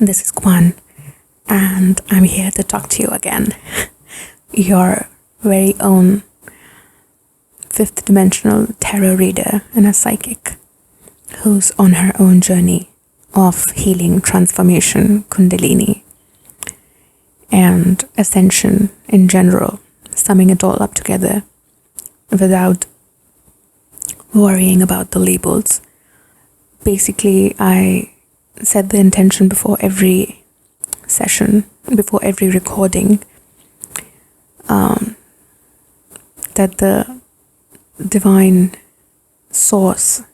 This is Kwan, and I'm here to talk to you again. Your very own fifth dimensional tarot reader and a psychic who's on her own journey of healing, transformation, kundalini, and ascension in general, summing it all up together without worrying about the labels. Basically, I set the intention before every session, before every recording, that the divine source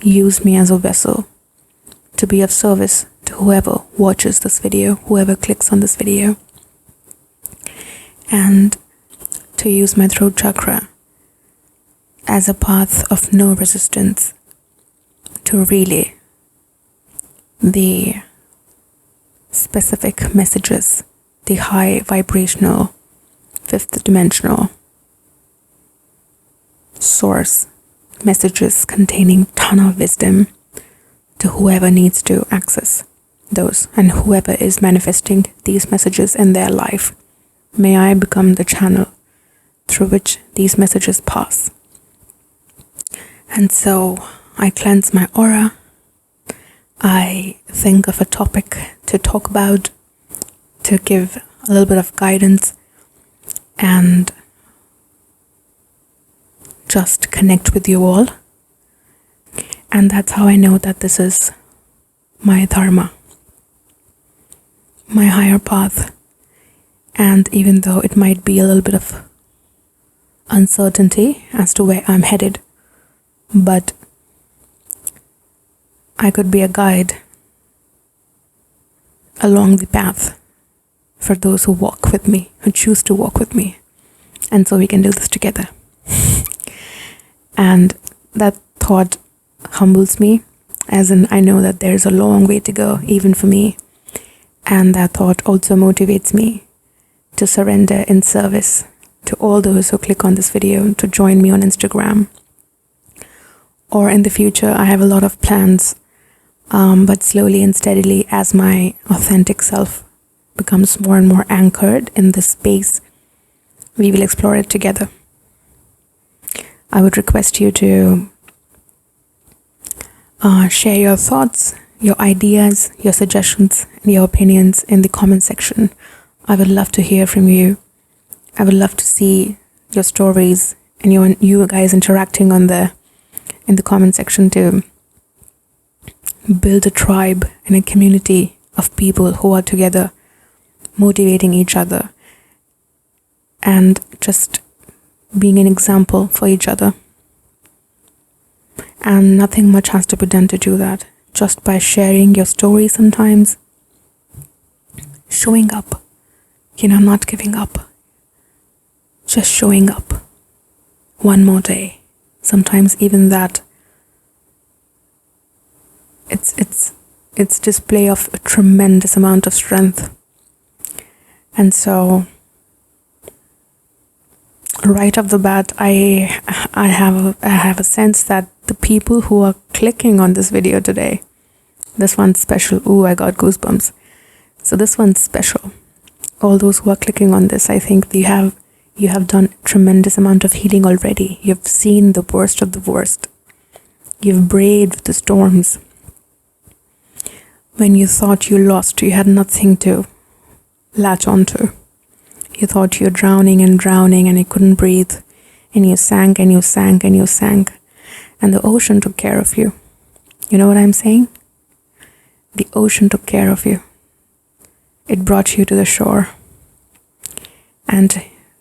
use me as a vessel to be of service to whoever watches this video, whoever clicks on this video, and to use my throat chakra as a path of no resistance to relay the specific messages, the high vibrational, fifth dimensional source messages containing ton of wisdom to whoever needs to access those and whoever is manifesting these messages in their life. May I become the channel through which these messages pass. And so I cleanse my aura. I think of a topic to talk about, to give a little bit of guidance, and just connect with you all. And that's how I know that this is my dharma, my higher path. And even though it might be a little bit of uncertainty as to where I'm headed, but I could be a guide along the path for those who walk with me, who choose to walk with me. And so we can do this together. And that thought humbles me, as in I know that there's a long way to go, even for me. And that thought also motivates me to surrender in service to all those who click on this video to join me on Instagram. Or in the future, I have a lot of plans, but slowly and steadily, as my authentic self becomes more and more anchored in this space, we will explore it together. I would request you to share your thoughts, your ideas, your suggestions, and your opinions in the comment section. I would love to hear from you. I would love to see your stories and you guys interacting in the comment section to build a tribe and a community of people who are together, motivating each other and just being an example for each other. And nothing much has to be done to do that. Just by sharing your story sometimes, showing up, not giving up, just showing up one more day. Sometimes even that, it's display of a tremendous amount of strength. And so right off the bat, I have a sense that the people who are clicking on this video today, this one's special. Ooh, I got goosebumps. So this one's special. All those who are clicking on this, I think you have done a tremendous amount of healing already. You've seen the worst of the worst. You've braved the storms. When you thought you lost, you had nothing to latch onto. You thought you were drowning and you couldn't breathe. And you sank and you sank and you sank. And the ocean took care of you. You know what I'm saying? The ocean took care of you. It brought you to the shore. And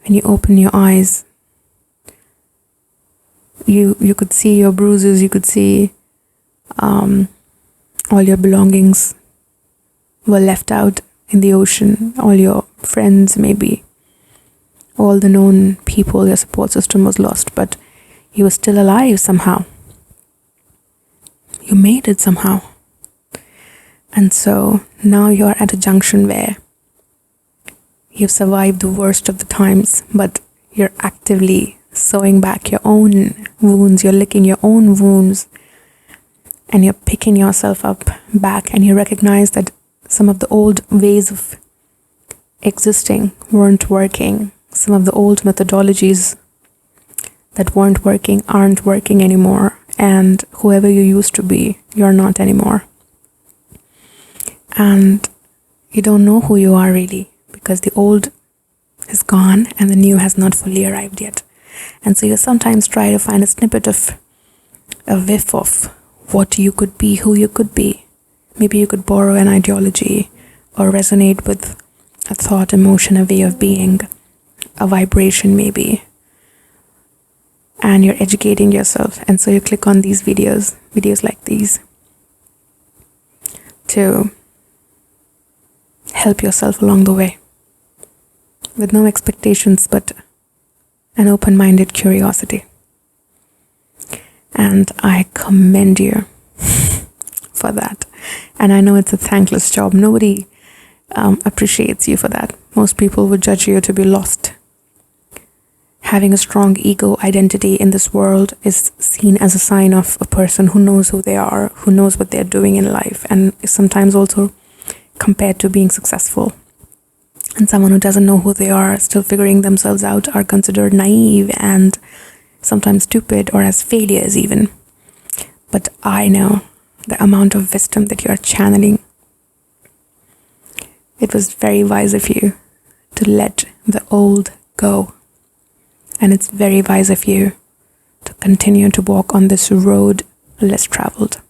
when you open your eyes, you could see your bruises, you could see all your belongings were left out in the ocean, all your friends maybe, all the known people, your support system was lost, but you were still alive somehow. You made it somehow. And so now you're at a junction where you've survived the worst of the times, but you're actively sewing back your own wounds, you're licking your own wounds, and you're picking yourself up back, and you recognize that some of the old ways of existing weren't working. Some of the old methodologies that weren't working aren't working anymore. And whoever you used to be, you're not anymore. And you don't know who you are really, because the old is gone and the new has not fully arrived yet. And so you sometimes try to find a snippet of a whiff of what you could be, who you could be. Maybe you could borrow an ideology or resonate with a thought, emotion, a way of being, a vibration maybe. And you're educating yourself. And so you click on these videos like these, to help yourself along the way with no expectations but an open-minded curiosity. And I commend you for that. And I know it's a thankless job. Nobody appreciates you for that. Most people would judge you to be lost. Having a strong ego identity in this world is seen as a sign of a person who knows who they are, who knows what they're doing in life, and is sometimes also compared to being successful. And someone who doesn't know who they are, still figuring themselves out, are considered naive and sometimes stupid, or as failures even. But I know the amount of wisdom that you are channeling. It was very wise of you to let the old go. And it's very wise of you to continue to walk on this road less traveled.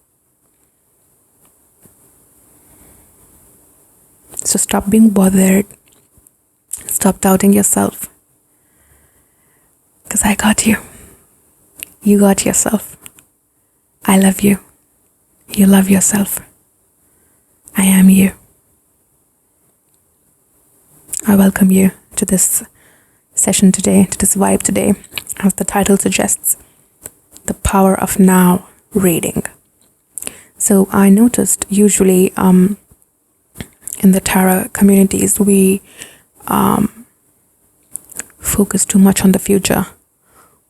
So stop being bothered. Stop doubting yourself. Because I got you. You got yourself. I love you. You love yourself. I am you. I welcome you to this session today, to this vibe today, as the title suggests, the power of now reading. So I noticed usually in the tarot communities we focus too much on the future.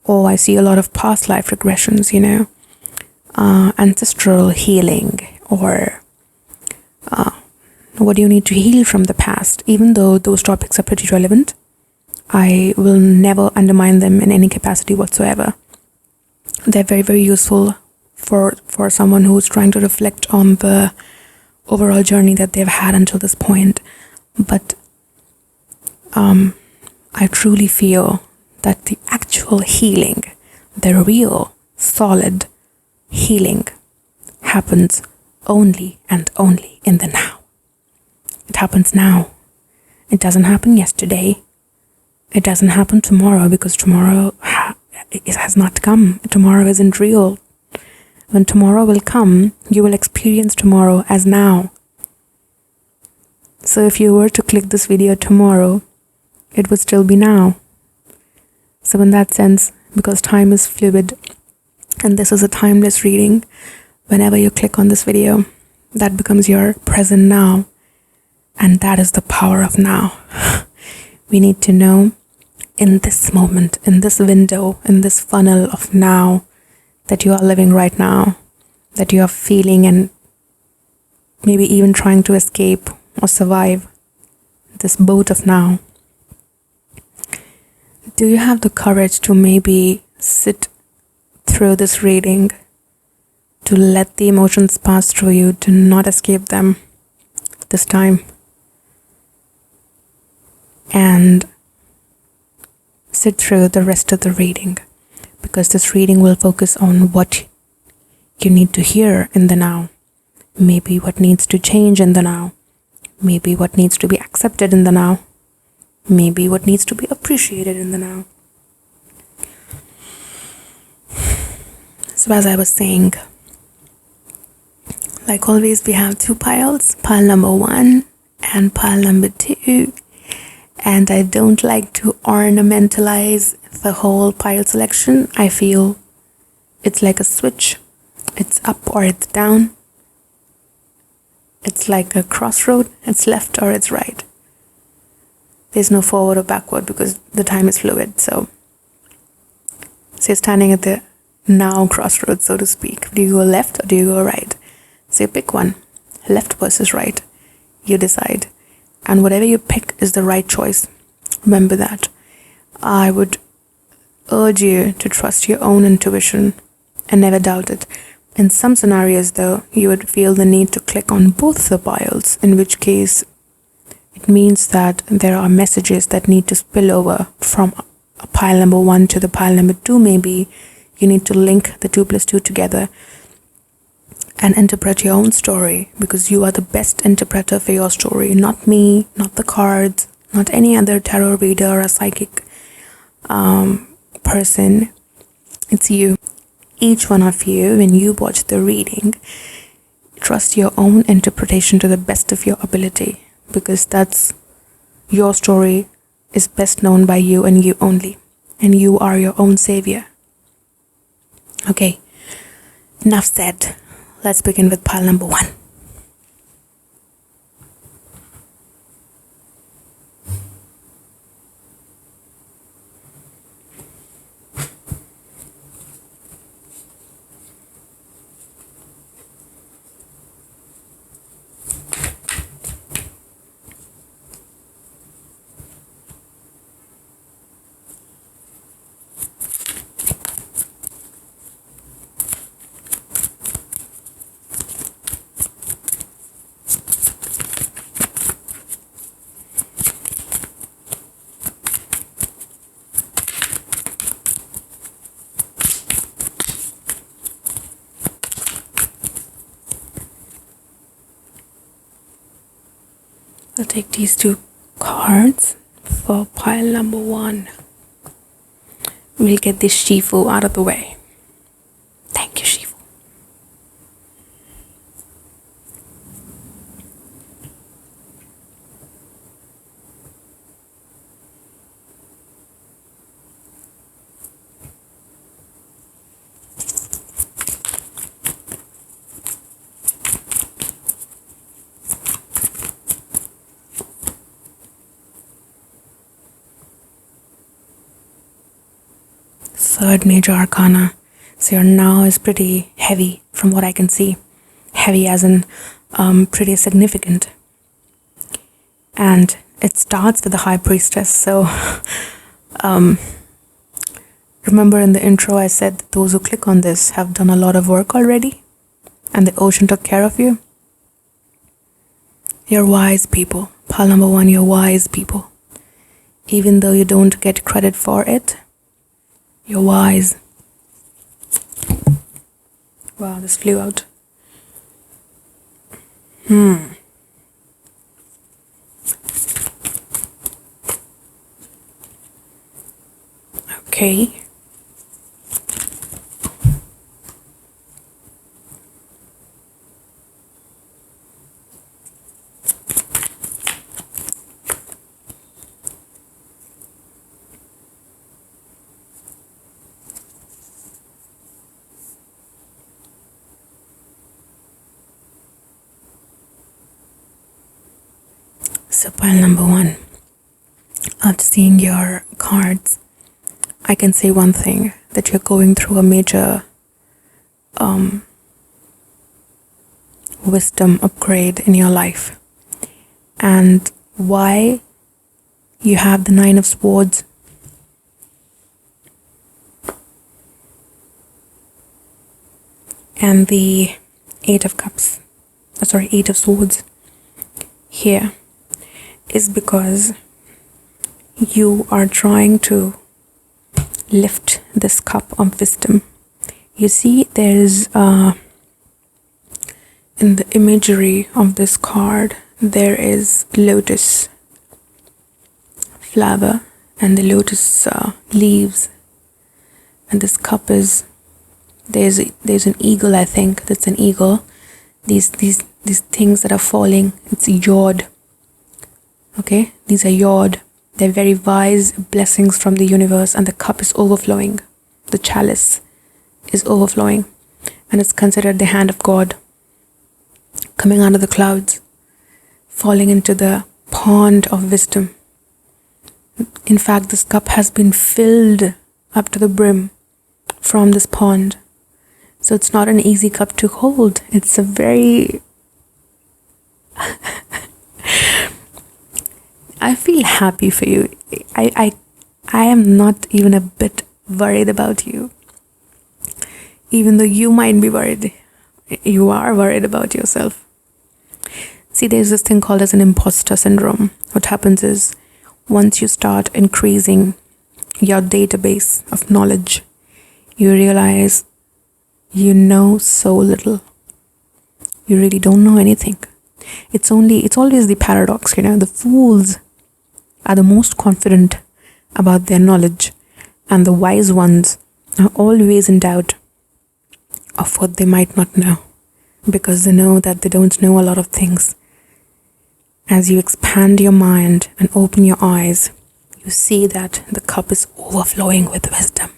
Oh, I see a lot of past life regressions, ancestral healing, or what do you need to heal from the past. Even though those topics are pretty relevant, I will never undermine them in any capacity whatsoever. They're very, very useful for someone who's trying to reflect on the overall journey that they've had until this point. But I truly feel that the actual healing, the real, solid healing, happens only and only in the now. It happens now. It doesn't happen yesterday. It doesn't happen tomorrow, because tomorrow it has not come. Tomorrow isn't real. When tomorrow will come, you will experience tomorrow as now. So if you were to click this video tomorrow, it would still be now. So in that sense, because time is fluid, and this is a timeless reading, whenever you click on this video, that becomes your present now. And that is the power of now. We need to know in this moment, in this window, in this funnel of now, that you are living right now, that you are feeling and maybe even trying to escape or survive this boat of now. Do you have the courage to maybe sit through this reading, to let the emotions pass through you, to not escape them this time, and sit through the rest of the reading? Because this reading will focus on what you need to hear in the now, maybe what needs to change in the now, maybe what needs to be accepted in the now, maybe what needs to be appreciated in the now. So as I was saying, like always, we have two piles, pile number 1 and pile number 2. And I don't like to ornamentalize the whole pile selection. I feel it's like a switch. It's up or it's down. It's like a crossroad. It's left or it's right. There's no forward or backward because the time is fluid. So you're standing at the now crossroads, so to speak. Do you go left or do you go right? So you pick one, left versus right. You decide. And whatever you pick is the right choice. Remember that. I would urge you to trust your own intuition and never doubt it. In some scenarios, though, you would feel the need to click on both the piles, in which case it means that there are messages that need to spill over from pile number 1 to the pile number 2. Maybe you need to link the 2 plus 2 together and interpret your own story, because you are the best interpreter for your story. Not me, not the cards, not any other tarot reader or a psychic person. It's you. Each one of you, when you watch the reading, trust your own interpretation to the best of your ability, because that's your story is best known by you and you only, and you are your own savior. Okay, enough said. Let's begin with pile number 1. I'll take these 2 cards for pile number 1. We'll get this Shifu out of the way. Thank you, Shifu. Third major arcana. So your now is pretty heavy from what I can see. Heavy as in pretty significant. And it starts with the High Priestess. So remember in the intro I said that those who click on this have done a lot of work already, and the ocean took care of you. You're wise people. Pile number 1, you're wise people. Even though you don't get credit for it, you're wise. Wow, this flew out. Okay. So pile number 1, after seeing your cards, I can say one thing, that you're going through a major wisdom upgrade in your life. And why you have the 9 of Swords, and the 8 of Cups, 8 of Swords here, is because you are trying to lift this cup of wisdom. You see, there's in the imagery of this card, there is lotus flower and the lotus leaves, and this cup is, there's an eagle, I think that's an eagle. These things that are falling, it's yod. Okay, these are yod. They're very wise blessings from the universe, and the cup is overflowing. The chalice is overflowing, and it's considered the hand of God coming out of the clouds, falling into the pond of wisdom. In fact, this cup has been filled up to the brim from this pond. So it's not an easy cup to hold. It's a very I feel happy for you. I am not even a bit worried about you. Even though you might be worried, you are worried about yourself. See, there's this thing called as an imposter syndrome. What happens is, once you start increasing your database of knowledge, you realize you know so little. You really don't know anything. It's always the paradox, the fools are the most confident about their knowledge, and the wise ones are always in doubt of what they might not know, because they know that they don't know a lot of things. As you expand your mind and open your eyes, you see that the cup is overflowing with wisdom.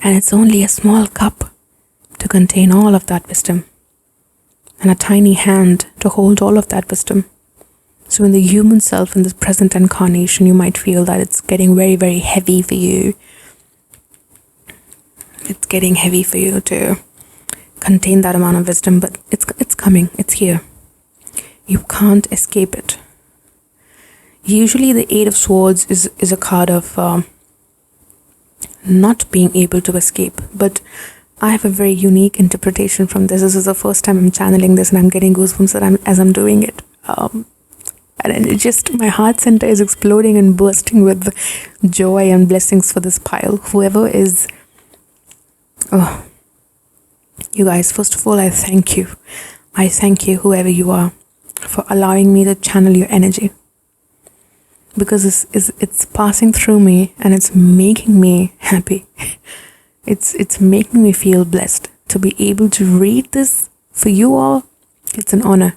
And it's only a small cup to contain all of that wisdom, and a tiny hand to hold all of that wisdom. So in the human self, in this present incarnation, you might feel that it's getting very, very heavy for you. It's getting heavy for you to contain that amount of wisdom, but it's coming, it's here. You can't escape it. Usually the Eight of Swords is a card of not being able to escape, but I have a very unique interpretation from this. This is the first time I'm channeling this, and I'm getting goosebumps as I'm doing it. And it just, my heart center is exploding and bursting with joy and blessings for this pile. Whoever is, you guys, first of all, I thank you. I thank you, whoever you are, for allowing me to channel your energy. Because it's passing through me, and it's making me happy. It's making me feel blessed to be able to read this for you all. It's an honor.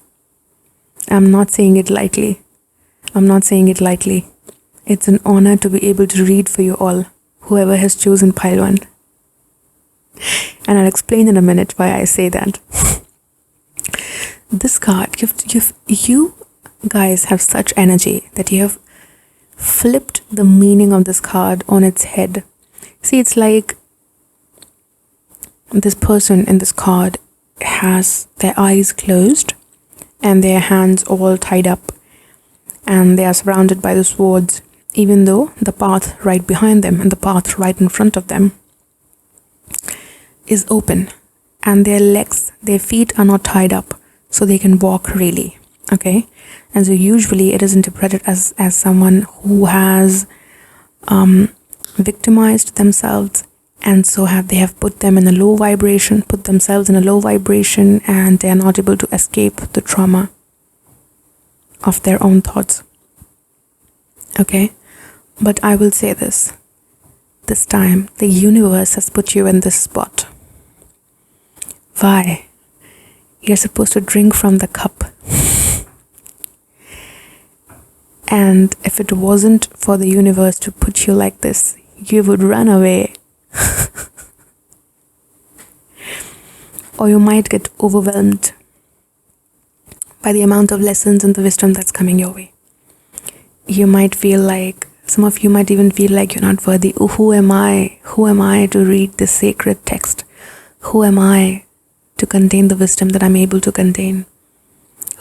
I'm not saying it lightly. It's an honor to be able to read for you all, whoever has chosen pile 1. And I'll explain in a minute why I say that. This card, you guys have such energy that you have flipped the meaning of this card on its head. See, it's like this person in this card has their eyes closed and their hands all tied up, and they are surrounded by the swords, even though the path right behind them and the path right in front of them is open, and their feet are not tied up, so they can walk freely. Okay, and so usually it is interpreted as someone who has victimized themselves, and so they have put themselves in a low vibration, and they are not able to escape the trauma of their own thoughts. Okay, but I will say this time, the universe has put you in this spot. Why? You're supposed to drink from the cup. And if it wasn't for the universe to put you like this, you would run away. Or you might get overwhelmed by the amount of lessons and the wisdom that's coming your way. You might feel like, some of you might even feel like you're not worthy. Oh, who am I? Who am I to read this sacred text? Who am I to contain the wisdom that I'm able to contain?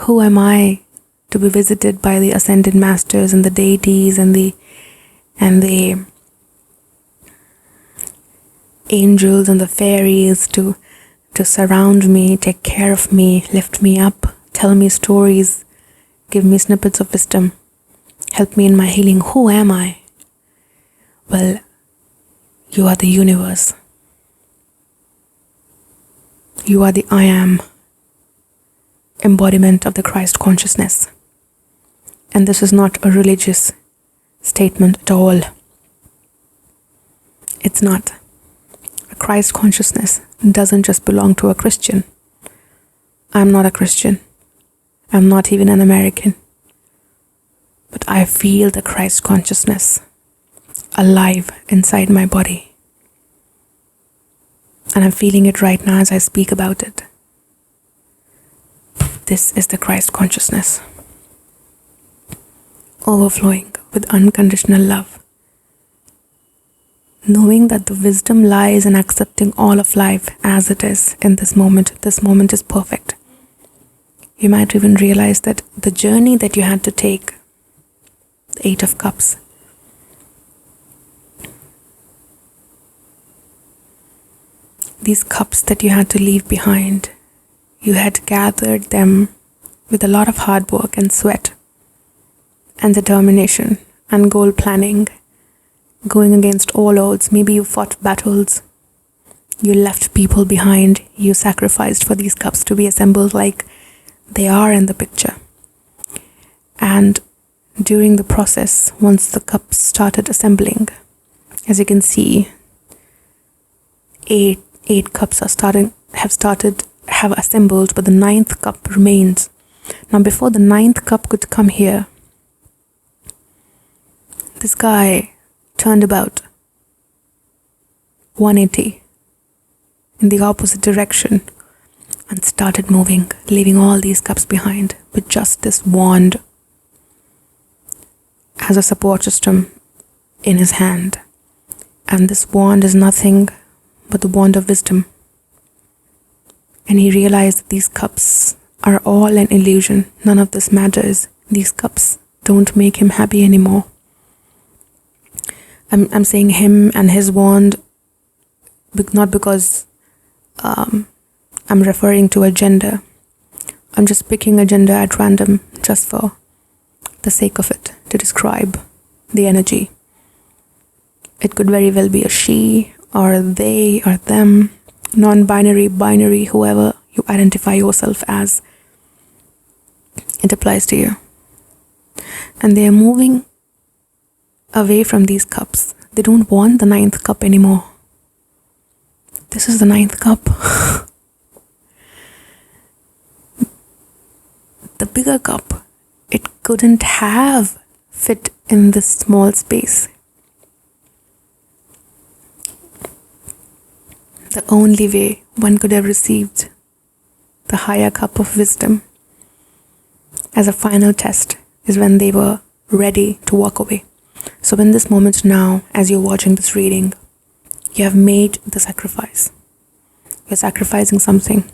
Who am I to be visited by the ascended masters and the deities and the angels and the fairies to surround me, take care of me, lift me up, tell me stories, give me snippets of wisdom, help me in my healing? Who am I? Well, you are the universe. You are the I am embodiment of the Christ consciousness. And this is not a religious statement at all. It's not. A Christ consciousness doesn't just belong to a Christian. I'm not a Christian. I'm not even an American. But I feel the Christ consciousness alive inside my body. And I'm feeling it right now as I speak about it. This is the Christ consciousness, overflowing with unconditional love. Knowing that the wisdom lies in accepting all of life as it is in this moment. This moment is perfect. You might even realize that the journey that you had to take the Eight of Cups. These cups that you had to leave behind, you had gathered them with a lot of hard work and sweat and determination and goal planning, going against all odds. Maybe you fought battles, you left people behind, you sacrificed for these cups to be assembled like they are in the picture. And during the process, once the cups started assembling, as you can see, eight cups have assembled, but the ninth cup remains. Now, before the ninth cup could come here, this guy turned about 180 in the opposite direction and started moving, leaving all these cups behind with just this wand as a support system in his hand. And this wand is nothing but the wand of wisdom. And he realized that these cups are all an illusion. None of this matters. These cups don't make him happy anymore. I'm saying him and his wand, not because I'm referring to a gender. I'm just picking a gender at random, just for the sake of it, to describe the energy. It could very well be a she, or a they, or them, non-binary, binary, whoever you identify yourself as. It applies to you. And they are moving away from these cups. They don't want the ninth cup anymore. This is the ninth cup. The bigger cup, it couldn't have fit in this small space. The only way one could have received the higher cup of wisdom as a final test is when they were ready to walk away. So in this moment now, as you're watching this reading, you have made the sacrifice. You're sacrificing something.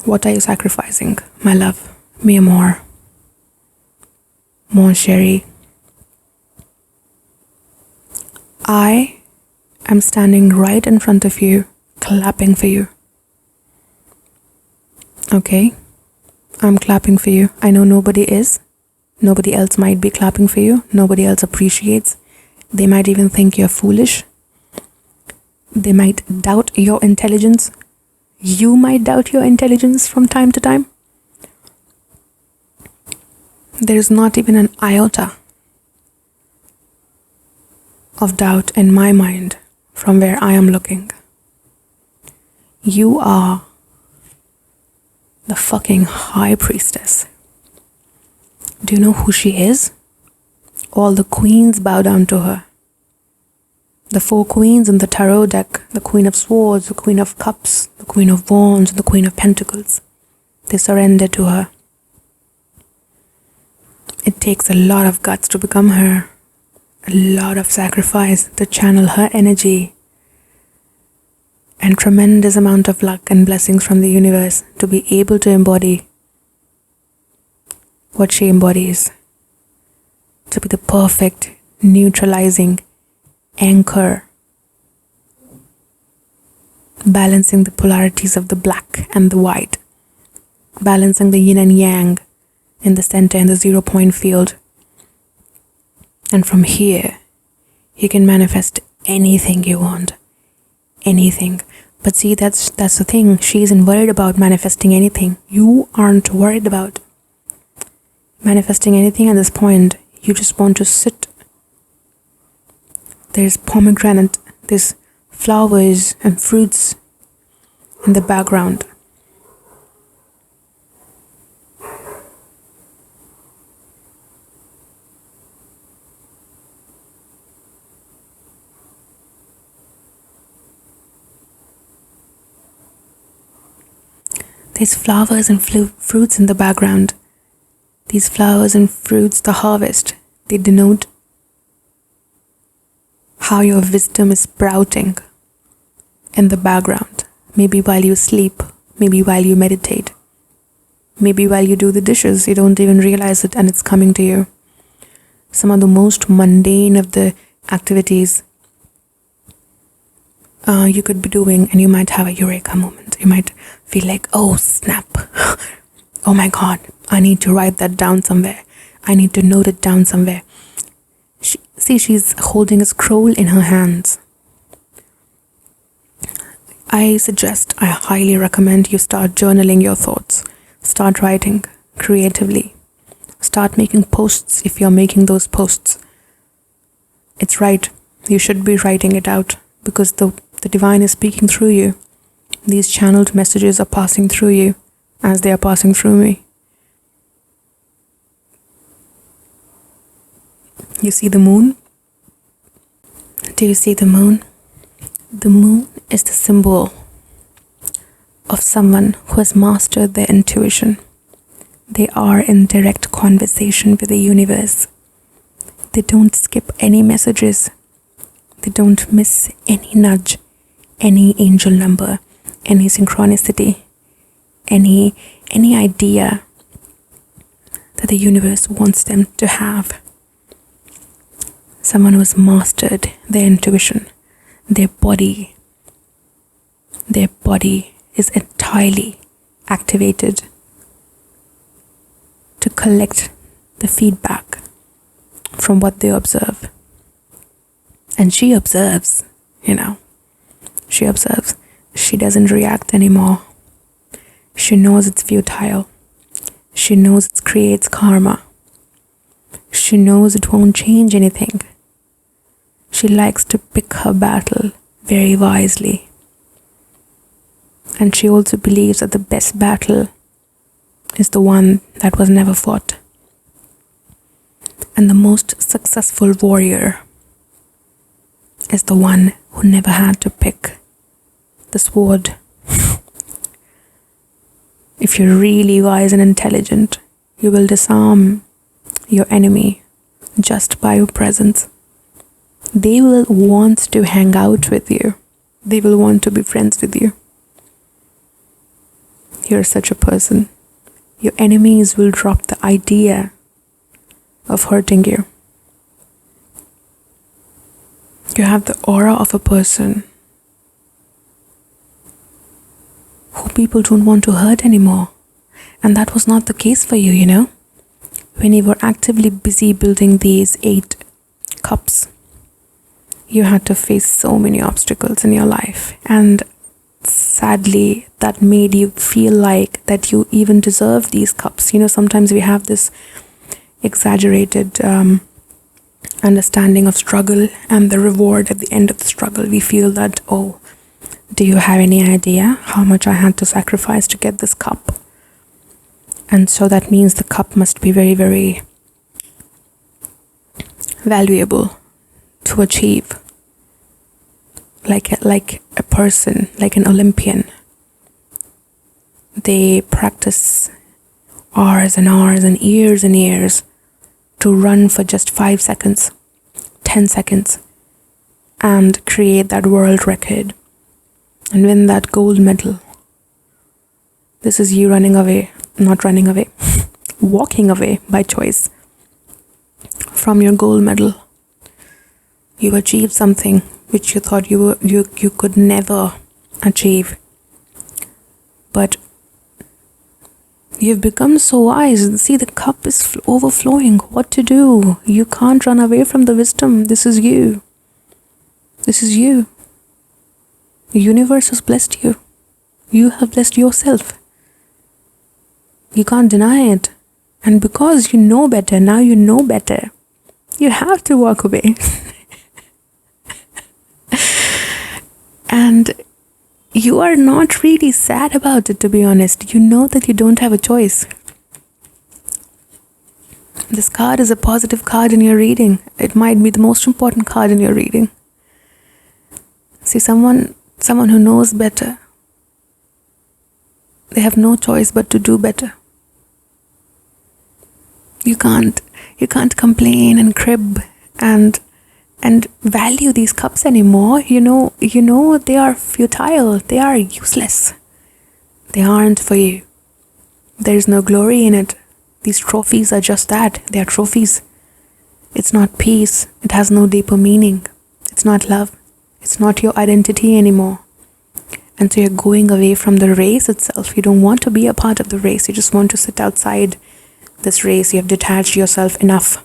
What are you sacrificing, my love? Mi amor. Mon chéri. I am standing right in front of you, clapping for you. Okay? I'm clapping for you. I know nobody is. Nobody else might be clapping for you. Nobody else appreciates. They might even think you're foolish. They might doubt your intelligence. You might doubt your intelligence from time to time. There is not even an iota of doubt in my mind from where I am looking. You are the fucking high priestess. Do you know who she is? All the queens bow down to her. The 4 queens in the tarot deck, the Queen of Swords, the Queen of Cups, the Queen of Wands, and the Queen of Pentacles, they surrender to her. It takes a lot of guts to become her, a lot of sacrifice to channel her energy, and tremendous amount of luck and blessings from the universe to be able to embody what she embodies, to be the perfect neutralizing anchor, balancing the polarities of the black and the white, balancing the yin and yang in the center in the 0 point field. And from here, you can manifest anything you want. Anything. But see, that's the thing. She isn't worried about manifesting anything. You aren't worried about manifesting anything at this point. You just want to sit. There's pomegranate, there's flowers and fruits in the background. There's flowers and fruits in the background. These flowers and fruits, the harvest, they denote how your wisdom is sprouting in the background. Maybe while you sleep, maybe while you meditate, maybe while you do the dishes, you don't even realize it and it's coming to you. some of the most mundane of the activities you could be doing, and you might have a eureka moment. You might feel like, oh snap, oh my god, I need to write that down somewhere. I need to note it down somewhere. She's holding a scroll in her hands. I highly recommend you start journaling your thoughts. Start writing creatively. Start making posts if you're making those posts. It's right. You should be writing it out because the divine is speaking through you. These channeled messages are passing through you as they are passing through me. You see the moon? Do you see the moon? The moon is the symbol of someone who has mastered their intuition. They are in direct conversation with the universe. They don't skip any messages. They don't miss any nudge, any angel number, any synchronicity, any idea that the universe wants them to have. Someone who has mastered their intuition, their body is entirely activated to collect the feedback from what they observe. And she observes, she observes. She doesn't react anymore. She knows it's futile. She knows it creates karma. She knows it won't change anything. She likes to pick her battle very wisely. And she also believes that the best battle is the one that was never fought. And the most successful warrior is the one who never had to pick the sword. If you're really wise and intelligent, you will disarm your enemy just by your presence. They will want to hang out with you. They will want to be friends with you. You're such a person. Your enemies will drop the idea of hurting you. You have the aura of a person who people don't want to hurt anymore. And that was not the case for you, When you were actively busy building these 8 cups, you had to face so many obstacles in your life. And sadly, that made you feel like that you even deserve these cups. Sometimes we have this exaggerated understanding of struggle and the reward at the end of the struggle. We feel that, oh, do you have any idea how much I had to sacrifice to get this cup? And so that means the cup must be very, very valuable to achieve. Like a person, like an Olympian. They practice hours and hours and years to run for just 5 seconds, 10 seconds, and create that world record and win that gold medal. This is you walking away by choice from your gold medal. You achieved something which you thought you could never achieve. But you've become so wise. See, the cup is overflowing. What to do? You can't run away from the wisdom. This is you. This is you. The universe has blessed you. You have blessed yourself. You can't deny it. And because you know better, now you know better, you have to walk away. And you are not really sad about it, to be honest. You know that you don't have a choice. This card is a positive card in your reading. It might be the most important card in your reading. See, someone who knows better, they have no choice but to do better. You can't complain and crib and value these cups anymore. You know they are futile. They are useless. They aren't for you. There is no glory in it. These trophies are just that. They are trophies. It's not peace. It has no deeper meaning. It's not love. It's not your identity anymore. And so you're going away from the race itself. You don't want to be a part of the race. You just want to sit outside this race. You have detached yourself enough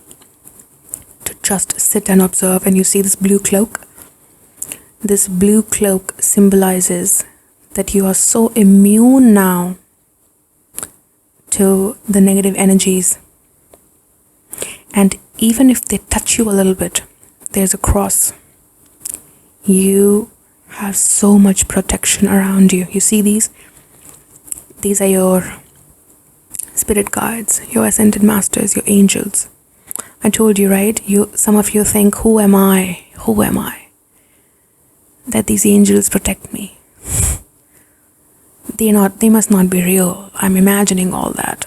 to just sit and observe. And you see this blue cloak? This blue cloak symbolizes that you are so immune now to the negative energies. And even if they touch you a little bit, there's a cross. You have so much protection around you. You see these? These are your spirit guides, your ascended masters, your angels. I told you, right? Some of you think, who am I? Who am I? That these angels protect me. They must not be real. I'm imagining all that.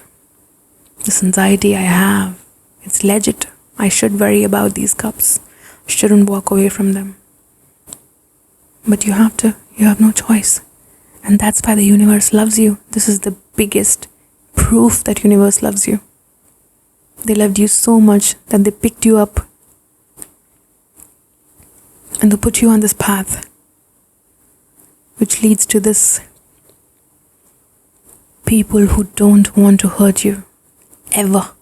This anxiety I have, it's legit. I should worry about these cups. Shouldn't walk away from them. But you have no choice. And that's why the universe loves you. This is the biggest proof that universe loves you. They loved you so much that they picked you up and they put you on this path, which leads to this people who don't want to hurt you ever,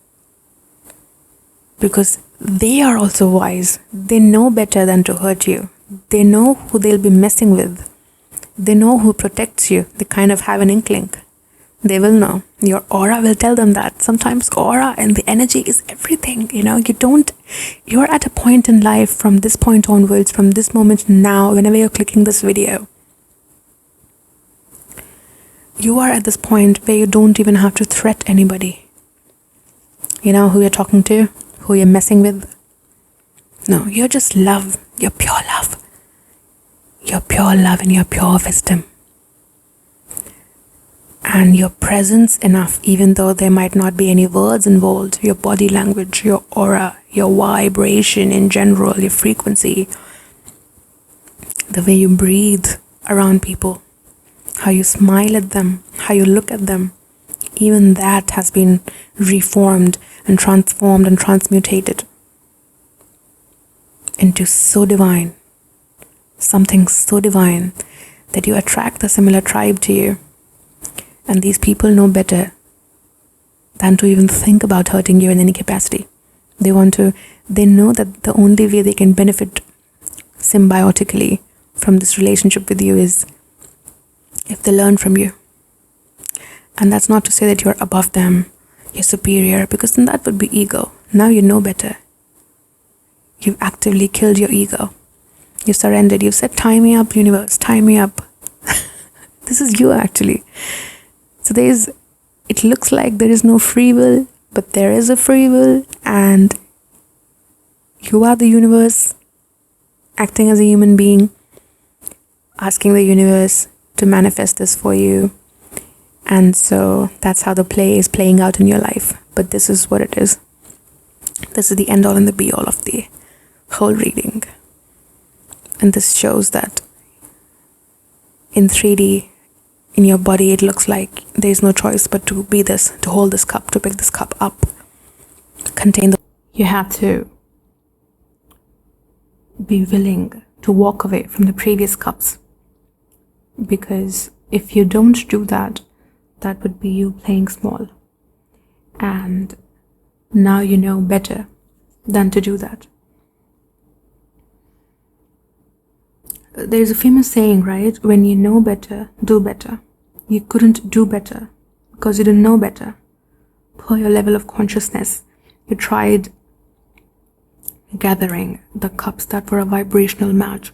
because they are also wise. They know better than to hurt you. They know who they'll be messing with. They know who protects you. They kind of have an inkling. They will know. Your aura will tell them that. Sometimes aura and the energy is everything. You're at a point in life from this point onwards, from this moment now, whenever you're clicking this video, you are at this point where you don't even have to threat anybody. You know who you're talking to, who you're messing with. No, you're just love. You're pure love. You're pure love and you're pure wisdom. And your presence enough, even though there might not be any words involved, your body language, your aura, your vibration in general, your frequency, the way you breathe around people, how you smile at them, how you look at them, even that has been reformed and transformed and transmutated into so divine, something so divine that you attract the similar tribe to you. And these people know better than to even think about hurting you in any capacity. They know that the only way they can benefit symbiotically from this relationship with you is if they learn from you. And that's not to say that you're above them, you're superior, because then that would be ego. Now you know better. You've actively killed your ego. You surrendered. You said, tie me up, universe, tie me up. This is you actually. So it looks like there is no free will, but there is a free will, and you are the universe acting as a human being, asking the universe to manifest this for you. And so that's how the play is playing out in your life. But this is what it is. This is the end all and the be all of the whole reading. And this shows that in 3D, in your body, it looks like there's no choice but to be this, to hold this cup, to pick this cup up, contain the... You have to be willing to walk away from the previous cups, because if you don't do that, that would be you playing small. And now you know better than to do that. There's a famous saying, right? When you know better, do better. You couldn't do better because you didn't know better. Per your level of consciousness, you tried gathering the cups that were a vibrational match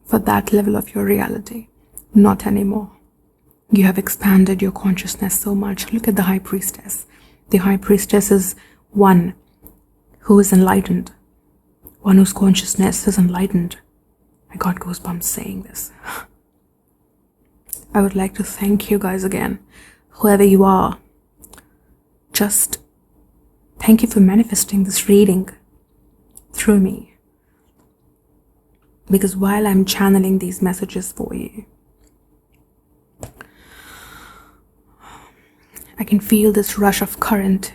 for that level of your reality. Not anymore. You have expanded your consciousness so much. Look at the High Priestess. The High Priestess is one who is enlightened, one whose consciousness is enlightened. I got goosebumps saying this. I would like to thank you guys again, whoever you are. Just thank you for manifesting this reading through me. Because while I'm channeling these messages for you, I can feel this rush of current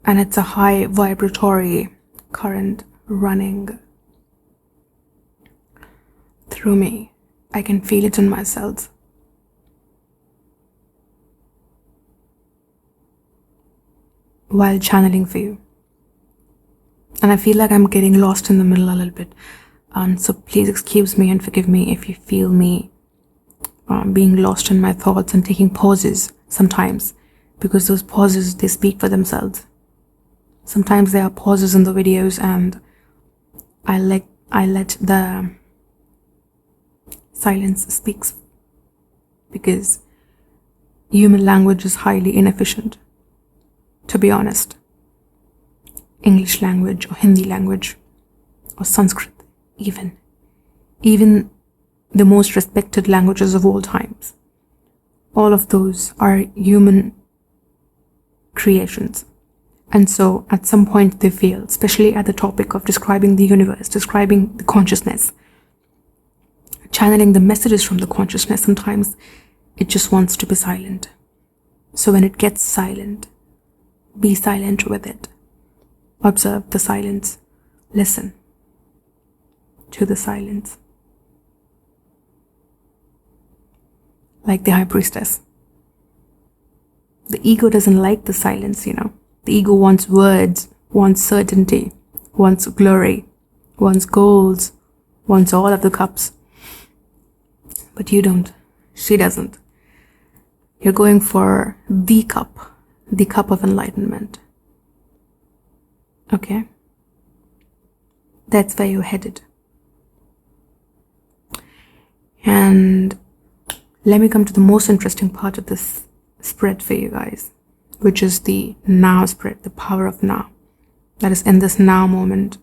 and it's a high vibratory current running through me. I can feel it in my cells. While channeling for you. And I feel like I'm getting lost in the middle a little bit. And so please excuse me and forgive me if you feel me being lost in my thoughts and taking pauses sometimes, because those pauses, they speak for themselves. Sometimes there are pauses in the videos and I let the silence speak, because human language is highly inefficient, to be honest. English language or Hindi language or Sanskrit, even the most respected languages of all times, all of those are human creations. And so at some point they fail, especially at the topic of describing the universe, describing the consciousness, channeling the messages from the consciousness. Sometimes it just wants to be silent. So when it gets silent, be silent with it. Observe the silence. Listen to the silence. Like the high priestess. The ego doesn't like the silence, The ego wants words, wants certainty, wants glory, wants goals, wants all of the cups. But you don't. She doesn't. You're going for the cup of enlightenment. Okay? That's where you're headed. And let me come to the most interesting part of this spread for you guys, which is the now spread, the power of now. That is, in this now moment,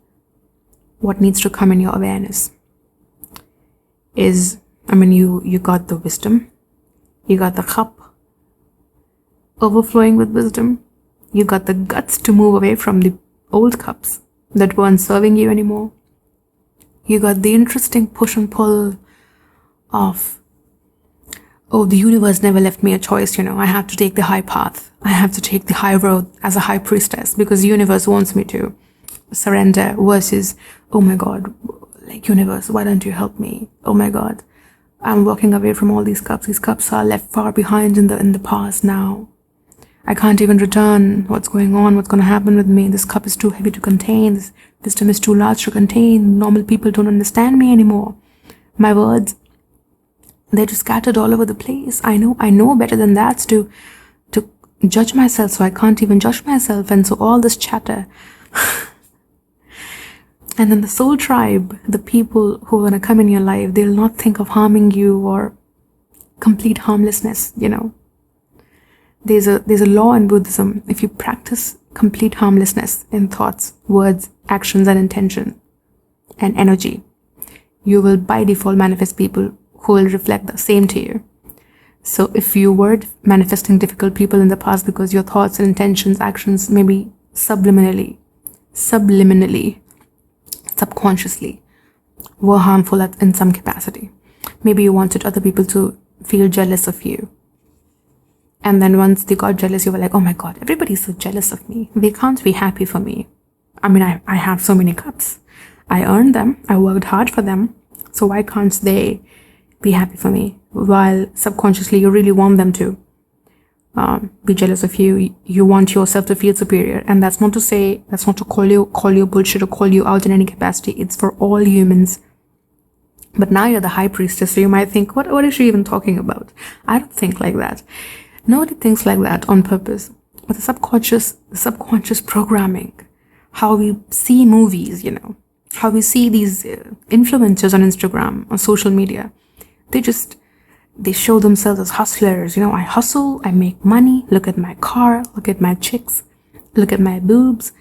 what needs to come in your awareness is, you got the wisdom, you got the cup overflowing with wisdom, you got the guts to move away from the old cups that weren't serving you anymore, you got the interesting push and pull of, the universe never left me a choice, I have to take the high path, I have to take the high road as a high priestess because the universe wants me to surrender, versus, oh my God, like, universe, why don't you help me? Oh my God, I'm walking away from all these cups are left far behind in the past now. I can't even return what's going on, what's going to happen with me. This cup is too heavy to contain, this wisdom is too large to contain, normal people don't understand me anymore. My words, they're just scattered all over the place. I know better than that to judge myself, so I can't even judge myself. And so all this chatter. And then the soul tribe, the people who are going to come in your life, they'll not think of harming you or complete harmlessness, There's a law in Buddhism. If you practice complete harmlessness in thoughts, words, actions, and intention and energy, you will by default manifest people who will reflect the same to you. So if you were manifesting difficult people in the past because your thoughts and intentions, actions, maybe subliminally, subconsciously, were harmful in some capacity. Maybe you wanted other people to feel jealous of you. And then once they got jealous, you were like, oh my God, everybody's so jealous of me. They can't be happy for me. I have so many cups. I earned them. I worked hard for them. So why can't they be happy for me? While subconsciously you really want them to be jealous of you. You want yourself to feel superior. And that's not to call you bullshit or call you out in any capacity. It's for all humans. But now you're the high priestess, so you might think, what is she even talking about? I don't think like that. Nobody thinks like that on purpose. But the subconscious programming, how we see movies, how we see these influencers on Instagram, on social media, they show themselves as hustlers. I hustle, I make money, look at my car, look at my chicks, look at my boobs,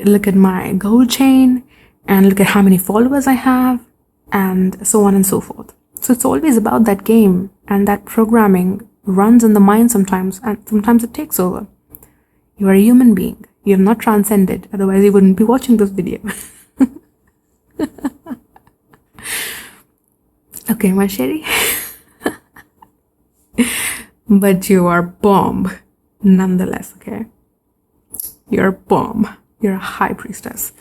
look at my gold chain, and look at how many followers I have, and so on and so forth. So it's always about that game, and that programming runs in the mind sometimes, and sometimes it takes over. You are a human being. You have not transcended, otherwise you wouldn't be watching this video. Okay, my sherry. But you are bomb nonetheless, okay? You're a bomb. You're a high priestess.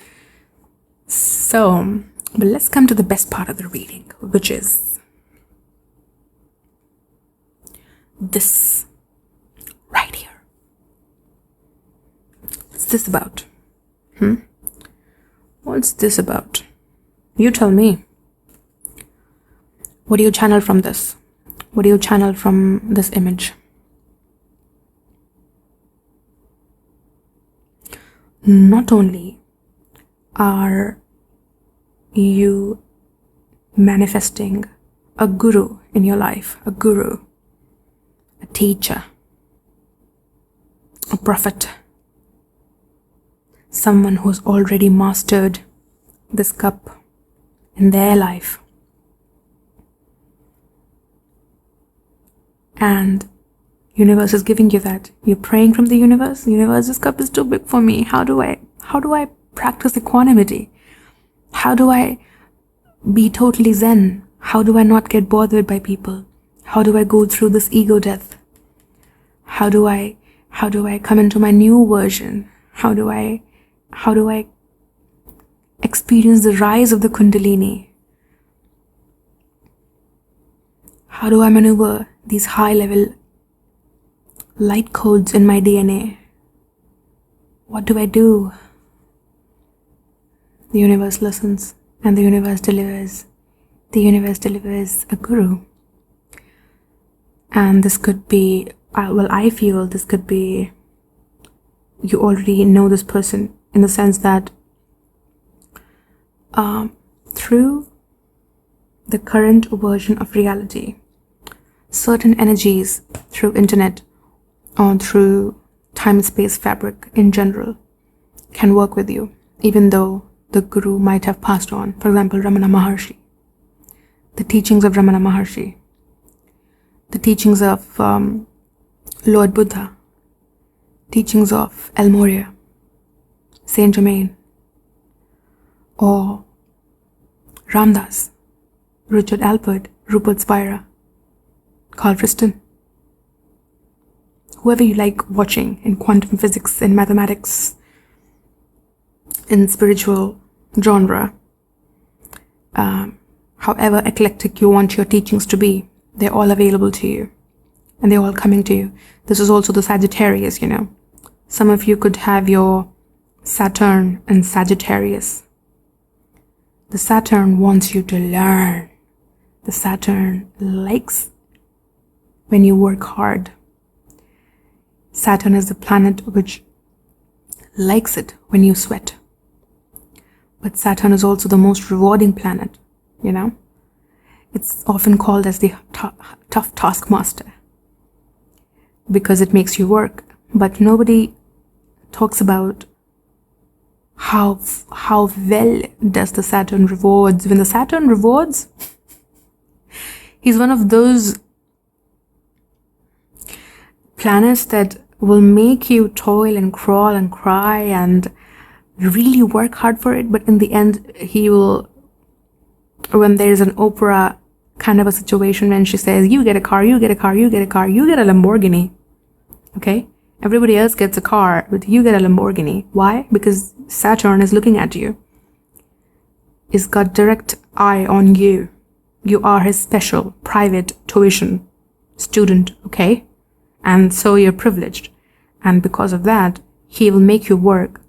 So, but let's come to the best part of the reading, which is this right here. What's this about? What's this about? You tell me. What do you channel from this? What do you channel from this image? Not only are you manifesting a guru in your life, a guru, a teacher, a prophet, someone who's already mastered this cup in their life, and universe is giving you that. You're praying from the universe. Universe, this cup is too big for me. How do I practice equanimity? How do I be totally zen? How do I not get bothered by people? How do I go through this ego death? How do I come into my new version? How do I experience the rise of the Kundalini? How do I maneuver these high level light codes in my DNA? What do I do? The universe listens and the universe delivers. The universe delivers a guru. And this could be, I feel this could be, you already know this person in the sense that through the current version of reality, certain energies through internet or through time and space fabric in general can work with you, even though the guru might have passed on. For example, Ramana Maharshi, the teachings of Ramana Maharshi, the teachings of Lord Buddha, teachings of El Morya, Saint Germain, or Ramdas, Richard Alpert, Rupert Spira, Carl Friston, whoever you like watching in quantum physics, in mathematics, in spiritual genre, however eclectic you want your teachings to be, they're all available to you and they're all coming to you. This is also the Sagittarius, you know. Some of you could have your Saturn and Sagittarius. The Saturn wants you to learn. The Saturn likes when you work hard. Saturn is the planet which likes it when you sweat. But Saturn is also the most rewarding planet, you know. It's often called as the tough taskmaster because it makes you work. But nobody talks about how well does the Saturn rewards. When the Saturn rewards, he's one of those planets that will make you toil and crawl and cry and really work hard for it, but in the end he will, when there's an Oprah kind of a situation when she says, you get a car, you get a car, you get a car, you get a Lamborghini, okay? Everybody else gets a car, but you get a Lamborghini. Why? Because Saturn is looking at you. He's got direct eye on you. You are his special private tuition student, okay? And so you're privileged. And because of that, he will make you work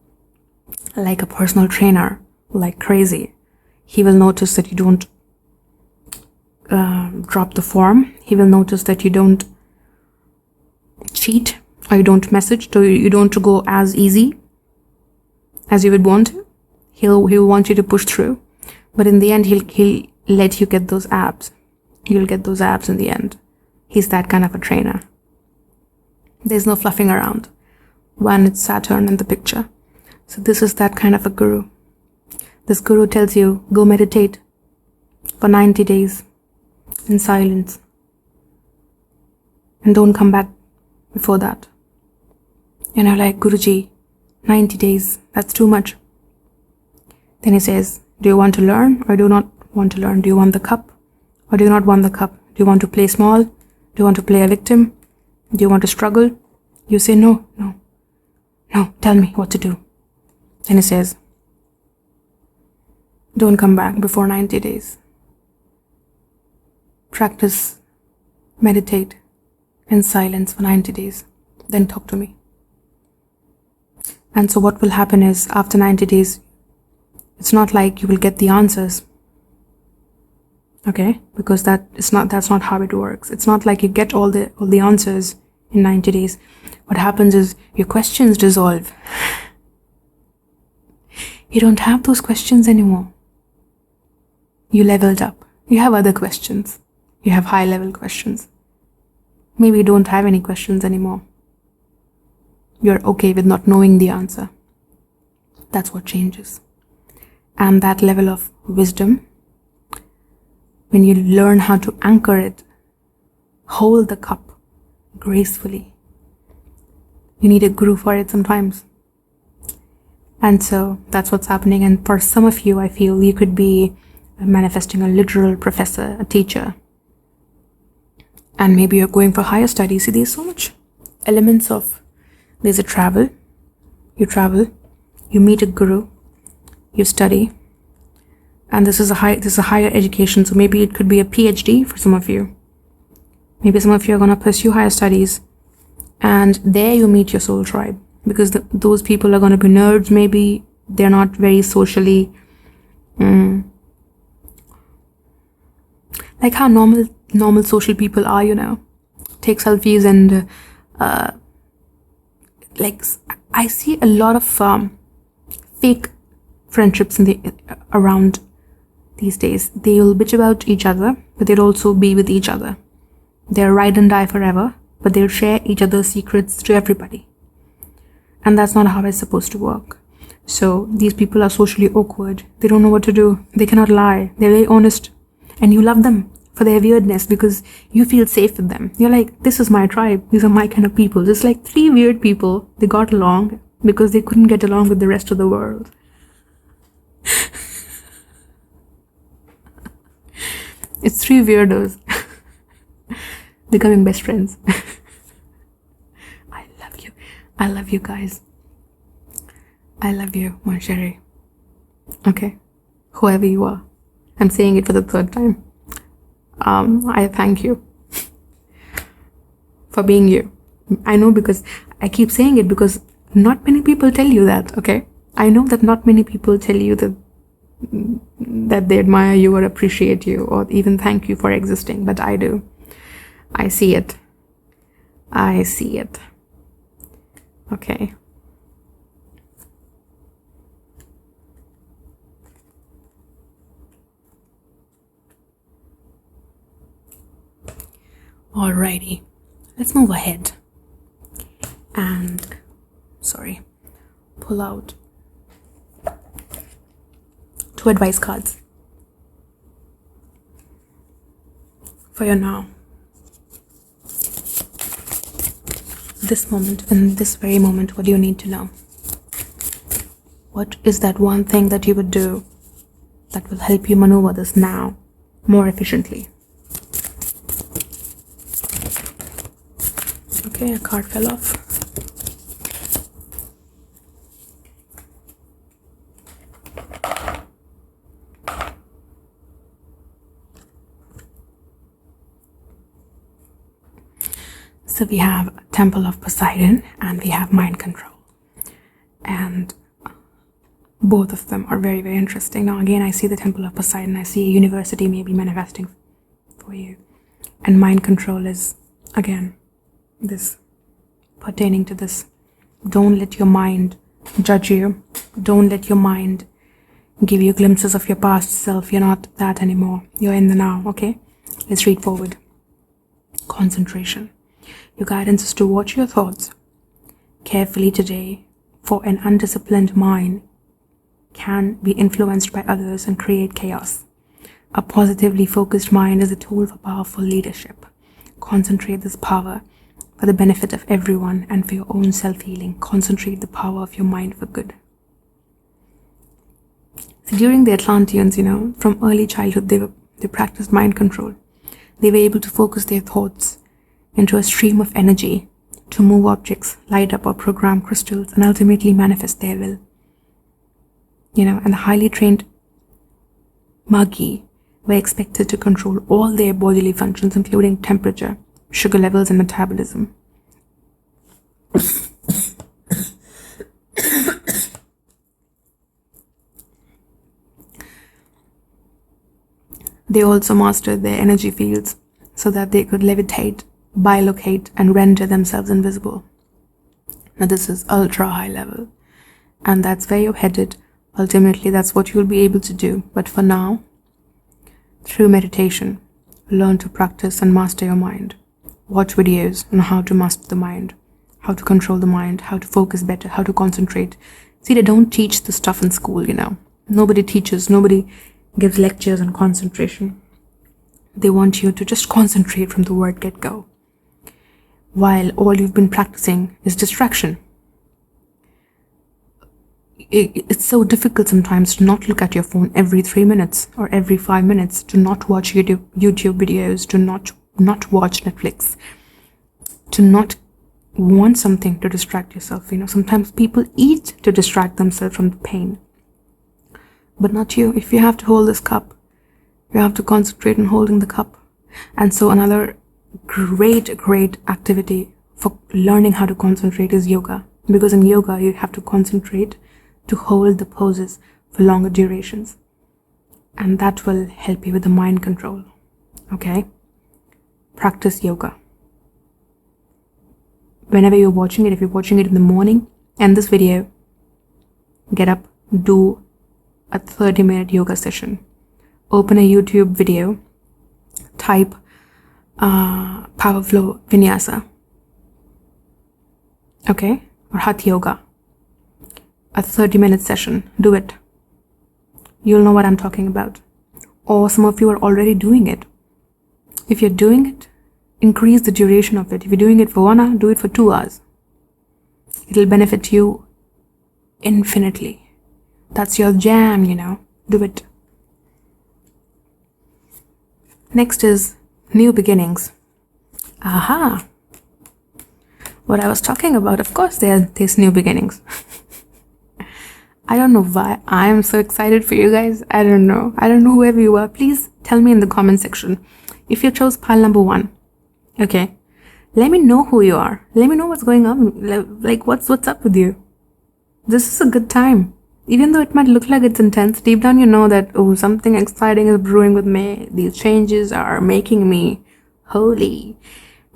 like a personal trainer, like crazy. He will notice that you don't drop the form. He will notice that you don't cheat or you don't message, so you don't go as easy as you would want to. He'll want you to push through. But in the end, he'll let you get those abs. You'll get those abs in the end. He's that kind of a trainer. There's no fluffing around when it's Saturn in the picture. So this is that kind of a guru. This guru tells you, go meditate for 90 days in silence. And don't come back before that. And you're like, Guruji, 90 days, that's too much. Then he says, do you want to learn or do you not want to learn? Do you want the cup or do you not want the cup? Do you want to play small? Do you want to play a victim? Do you want to struggle? You say, no, No, tell me what to do. Then he says, don't come back before 90 days. Practice, meditate in silence for 90 days. Then talk to me. And so what will happen is, after 90 days, it's not like you will get the answers. Okay? Because that's not how it works. It's not like you get all the answers in 90 days. What happens is your questions dissolve. You don't have those questions anymore. You leveled up. You have other questions. You have high level questions. Maybe you don't have any questions anymore. You're okay with not knowing the answer. That's what changes. And that level of wisdom, when you learn how to anchor it, hold the cup gracefully. You need a guru for it sometimes. And so that's what's happening. And for some of you, I feel you could be manifesting a literal professor, a teacher. And maybe you're going for higher studies. See, there's so much elements of, there's a travel, you meet a guru, you study, and this is a higher education. So maybe it could be a PhD for some of you. Maybe some of you are going to pursue higher studies, and there you meet your soul tribe, because those people are going to be nerds. Maybe they're not very socially like how normal social people are, take selfies and like I see a lot of fake friendships around these days. They'll bitch about each other, but they'll also be with each other. They'll ride and die forever, but they'll share each other's secrets to everybody. And that's not how it's supposed to work. So these people are socially awkward. They don't know what to do. They cannot lie. They're very honest. And you love them for their weirdness because you feel safe with them. You're like, this is my tribe. These are my kind of people. Just like 3 weird people, they got along because they couldn't get along with the rest of the world. It's 3 weirdos becoming best friends. I love you. I love you guys. I love you, mon chéri. Okay? Whoever you are. I'm saying it for the 3rd time. I thank you for being you. I know, because I keep saying it because not many people tell you that, okay? I know that not many people tell you that they admire you or appreciate you or even thank you for existing, but I do. I see it. I see it. Okay. Alrighty, let's move ahead and, pull out 2 advice cards for your now. This moment, in this very moment, what do you need to know? What is that one thing that you would do that will help you maneuver this now more efficiently? Okay, a card fell off. So we have Temple of Poseidon and we have Mind Control. And both of them are very, very interesting. Now again, I see the Temple of Poseidon. I see a university maybe manifesting for you. And Mind Control is, again, this pertaining to this. Don't let your mind judge you. Don't let your mind give you glimpses of your past self. You're not that anymore. You're in the now, okay? Let's read forward. Concentration. Your guidance is to watch your thoughts carefully today, for an undisciplined mind can be influenced by others and create chaos. A positively focused mind is a tool for powerful leadership. Concentrate this power for the benefit of everyone and for your own self-healing. Concentrate the power of your mind for good. So during the Atlanteans, from early childhood, they practiced mind control. They were able to focus their thoughts into a stream of energy to move objects, light up or program crystals, and ultimately manifest their will. And the highly trained Magi were expected to control all their bodily functions, including temperature, sugar levels, and metabolism. They also mastered their energy fields so that they could levitate, bilocate, and render themselves invisible. Now this is ultra high level, and that's where you're headed. Ultimately, that's what you'll be able to do. But for now, through meditation, learn to practice and master your mind. Watch videos on how to master the mind, how to control the mind, how to focus better, how to concentrate. See, they don't teach the stuff in school, Nobody teaches, nobody gives lectures on concentration. They want you to just concentrate from the word get-go, while all you've been practicing is distraction. It's so difficult sometimes to not look at your phone every 3 minutes or every 5 minutes, to not watch YouTube videos, to not watch Netflix, to not want something to distract yourself. Sometimes people eat to distract themselves from the pain. But not you. If you have to hold this cup, you have to concentrate on holding the cup. And so another great activity for learning how to concentrate is yoga. Because in yoga, you have to concentrate to hold the poses for longer durations. And that will help you with the mind control. Okay? Practice yoga. Whenever you're watching it, if you're watching it in the morning, end this video, get up, do a 30-minute yoga session. Open a YouTube video, type Power Flow Vinyasa, okay, or Hatha Yoga. A 30-minute session. Do it. You'll know what I'm talking about. Or some of you are already doing it. If you're doing it, increase the duration of it. If you're doing it for 1 hour, do it for 2 hours. It'll benefit you infinitely. That's your jam, Do it. Next is new beginnings. Aha! What I was talking about, of course, there's new beginnings. I don't know why I am so excited for you guys. I don't know whoever you are. Please tell me in the comment section if you chose pile number 1. Okay. Let me know who you are. Let me know what's going on. Like, what's up with you? This is a good time. Even though it might look like it's intense, deep down you know that, something exciting is brewing with me. These changes are making me holy.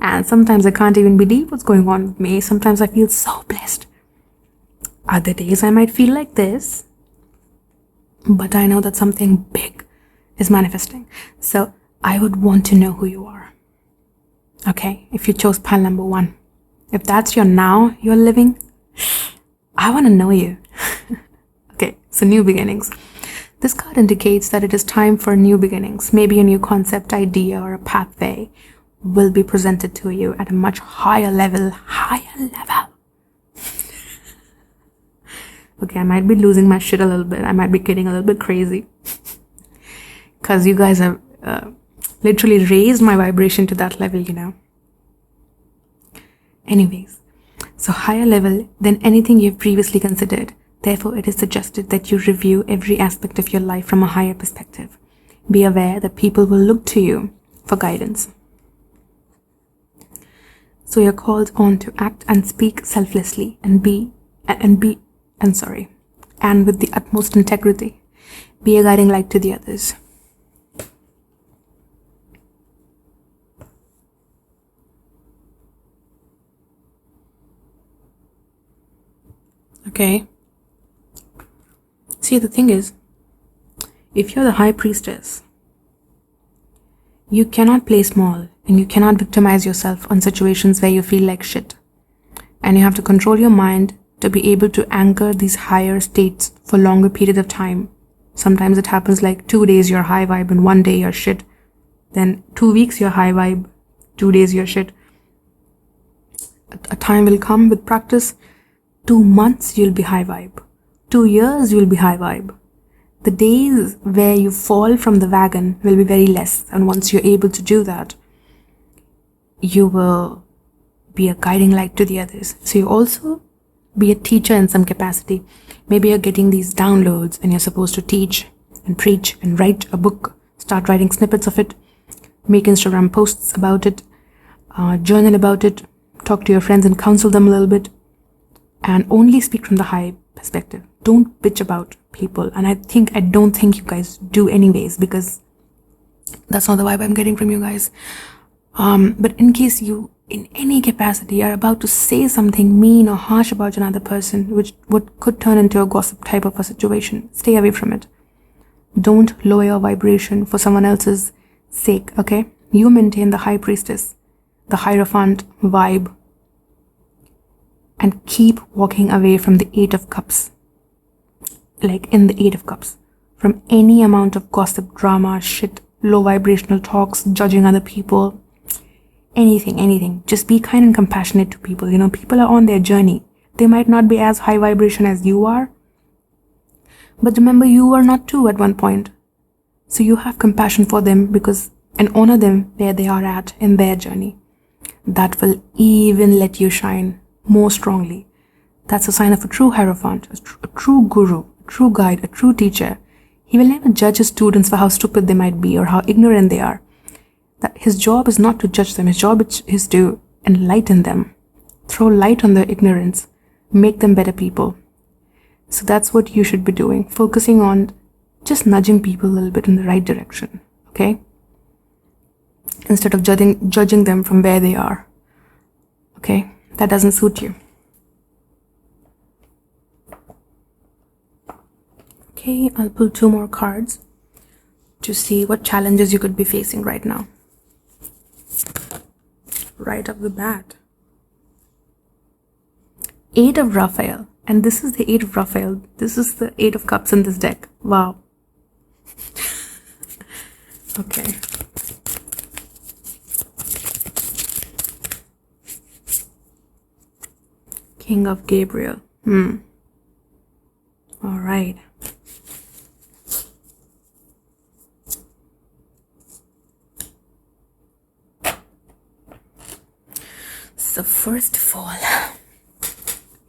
And sometimes I can't even believe what's going on with me. Sometimes I feel so blessed. Other days I might feel like this. But I know that something big is manifesting. So I would want to know who you are. Okay? If you chose pile number 1. If that's your now you're living, I want to know you. Okay, so new beginnings. This card indicates that it is time for new beginnings. Maybe a new concept, idea, or a pathway will be presented to you at a much higher level. Okay, I might be losing my shit a little bit. I might be getting a little bit crazy. Because you guys have literally raised my vibration to that level, Anyways, so higher level than anything you've previously considered. Therefore, it is suggested that you review every aspect of your life from a higher perspective. Be aware that people will look to you for guidance. So you're called on to act and speak selflessly and with the utmost integrity. Be a guiding light to the others. Okay. See, the thing is, if you're the high priestess, you cannot play small and you cannot victimize yourself on situations where you feel like shit. And you have to control your mind to be able to anchor these higher states for longer periods of time. Sometimes it happens like 2 days you're high vibe and 1 day you're shit. Then 2 weeks you're high vibe, 2 days you're shit. A time will come with practice. 2 months you'll be high vibe. 2 years you'll be high vibe. The days where you fall from the wagon will be very less. And once you're able to do that, you will be a guiding light to the others. So you also be a teacher in some capacity. Maybe you're getting these downloads and you're supposed to teach and preach and write a book, start writing snippets of it, make Instagram posts about it, journal about it, talk to your friends and counsel them a little bit, and only speak from the high perspective. Don't bitch about people. And I don't think you guys do anyways, because that's not the vibe I'm getting from you guys. But in case you, in any capacity, are about to say something mean or harsh about another person, which could turn into a gossip type of a situation, stay away from it. Don't lower your vibration for someone else's sake, okay? You maintain the high priestess, the hierophant vibe, and keep walking away from the 8 of cups. Like in the 8 of cups, from any amount of gossip, drama, shit, low vibrational talks, judging other people, anything. Just be kind and compassionate to people. You know, people are on their journey. They might not be as high vibration as you are, but remember, you were not too at one point. So you have compassion for them and honor them where they are at in their journey. That will even let you shine more strongly. That's a sign of a true hierophant, a true guru, a true guide, a true teacher. He will never judge his students for how stupid they might be or how ignorant they are. That his job is not to judge them. His job is to enlighten them, throw light on their ignorance, make them better people. So that's what you should be doing, focusing on just nudging people a little bit in the right direction, okay? Instead of judging them from where they are, okay? That doesn't suit you. Okay, I'll pull 2 more cards to see what challenges you could be facing right now. Right off the bat. 8 of Raphael. And this is the 8 of Raphael. This is the 8 of Cups in this deck. Wow. Okay. King of Gabriel. All right. So first of all,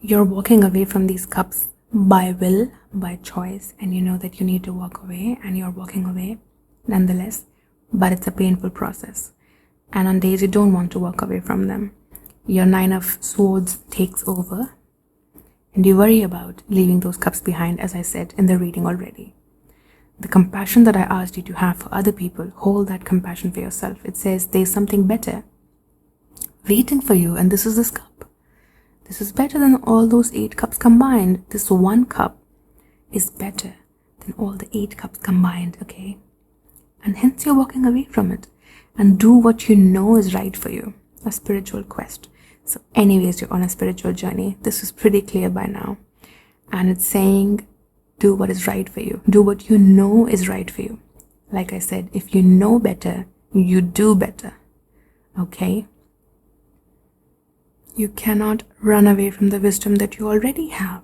you're walking away from these cups by will, by choice, and you know that you need to walk away, and you're walking away nonetheless, but it's a painful process. And on days you don't want to walk away from them, your 9 of Swords takes over, and you worry about leaving those cups behind, as I said in the reading already. The compassion that I asked you to have for other people, hold that compassion for yourself. It says there's something better waiting for you, and this is this cup. This is better than all those 8 cups combined. This 1 cup is better than all the 8 cups combined, okay? And hence you're walking away from it and do what you know is right for you. A spiritual quest. So anyways, you're on a spiritual journey. This is pretty clear by now. And it's saying, do what is right for you. Do what you know is right for you. Like I said, if you know better, you do better. Okay? You cannot run away from the wisdom that you already have.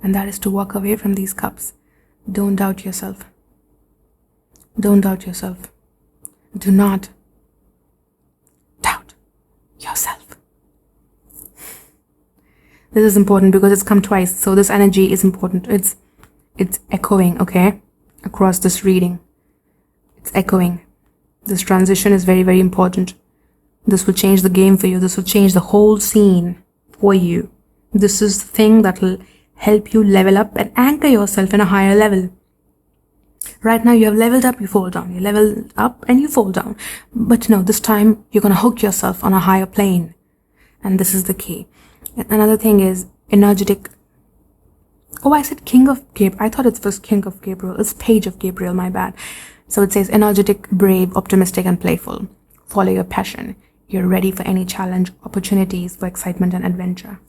And that is to walk away from these cups. Don't doubt yourself. Don't doubt yourself. Do not doubt yourself. This is important because it's come twice. So this energy is important. It's echoing, okay? Across this reading. It's echoing. This transition is very, very important. This will change the game for you. This will change the whole scene for you. This is the thing that will help you level up and anchor yourself in a higher level. Right now you have leveled up, you fall down. You level up and you fall down. But no, this time you're going to hook yourself on a higher plane. And this is the key. And another thing is energetic. Oh, I said King of Gabriel. I thought it was King of Gabriel. It's Page of Gabriel, my bad. So it says energetic, brave, optimistic, and playful. Follow your passion. You're ready for any challenge, opportunities for excitement and adventure.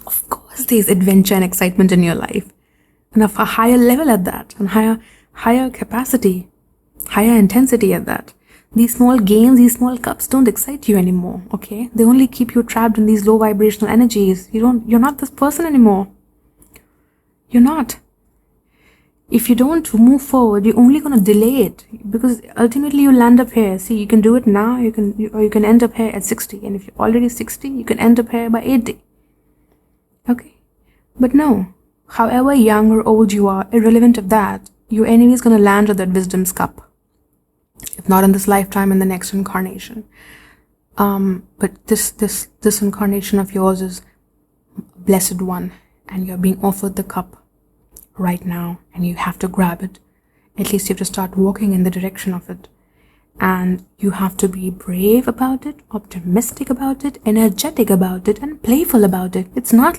Of course, there's adventure and excitement in your life. And of a higher level at that. And higher capacity. Higher intensity at that. These small gains, these small cups don't excite you anymore, okay? They only keep you trapped in these low vibrational energies. You're not this person anymore. You're not. If you don't move forward, you're only going to delay it, because ultimately you'll end up here. See, you can do it now, or you can end up here at 60, and if you're already 60, you can end up here by 80. Okay, but no, however young or old you are, irrelevant of that, your enemy is going to land with that wisdom's cup, if not in this lifetime, in the next incarnation. But this incarnation of yours is a blessed one, and you're being offered the cup right now, and you have to grab it. At least you have to start walking in the direction of it, and you have to be brave about it, optimistic about it, energetic about it, and playful about it. It's not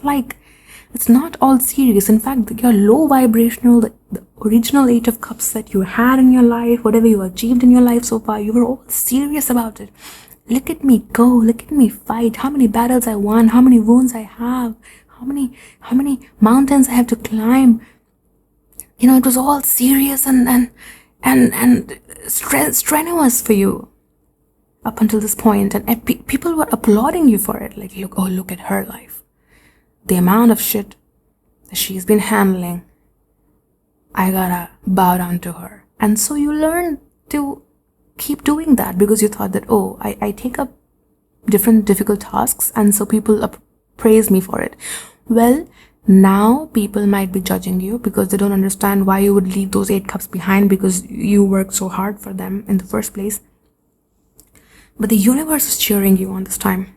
all serious. In fact, your low vibrational, the original 8 of cups that you had in your life, whatever you achieved in your life so far, you were all serious about it. Look at me go, look at me fight, how many battles I won, how many wounds I have, how many mountains I have to climb. You know, it was all serious and strenuous for you up until this point, and people were applauding you for it. Like, look at her life, the amount of shit that she's been handling. I gotta bow down to her. And so you learn to keep doing that, because you thought that, I take up different difficult tasks, and so people praise me for it. Well, now people might be judging you because they don't understand why you would leave those 8 cups behind, because you worked so hard for them in the first place. But the universe is cheering you on this time,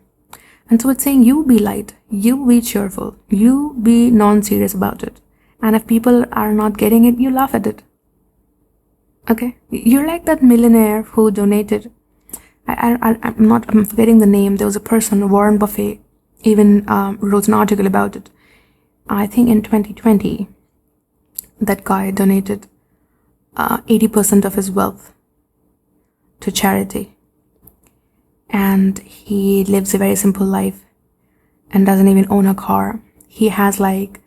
and so it's saying, you be light, you be cheerful, you be non-serious about it. And if people are not getting it, you laugh at it. Okay, you're like that millionaire who donated. I'm forgetting the name. There was a person, Warren Buffett, even wrote an article about it. I think in 2020, that guy donated 80% of his wealth to charity, and he lives a very simple life and doesn't even own a car. He has like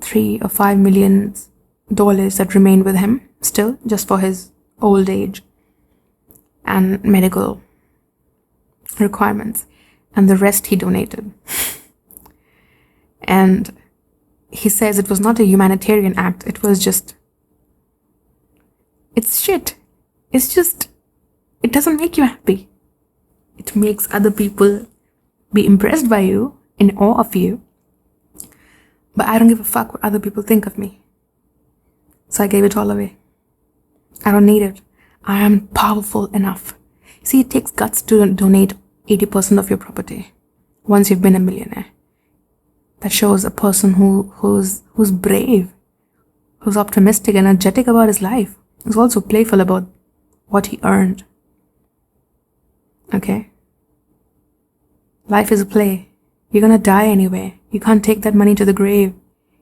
$3 or $5 million that remain with him still, just for his old age and medical requirements, and the rest he donated. And he says it was not a humanitarian act, it was just, it's shit. It's just, it doesn't make you happy. It makes other people be impressed by you, in awe of you. But I don't give a fuck what other people think of me. So I gave it all away. I don't need it. I am powerful enough. See, it takes guts to donate 80% of your property once you've been a millionaire. That shows a person who's brave, who's optimistic, energetic about his life, who's also playful about what he earned. Okay? Life is a play. You're gonna die anyway. You can't take that money to the grave.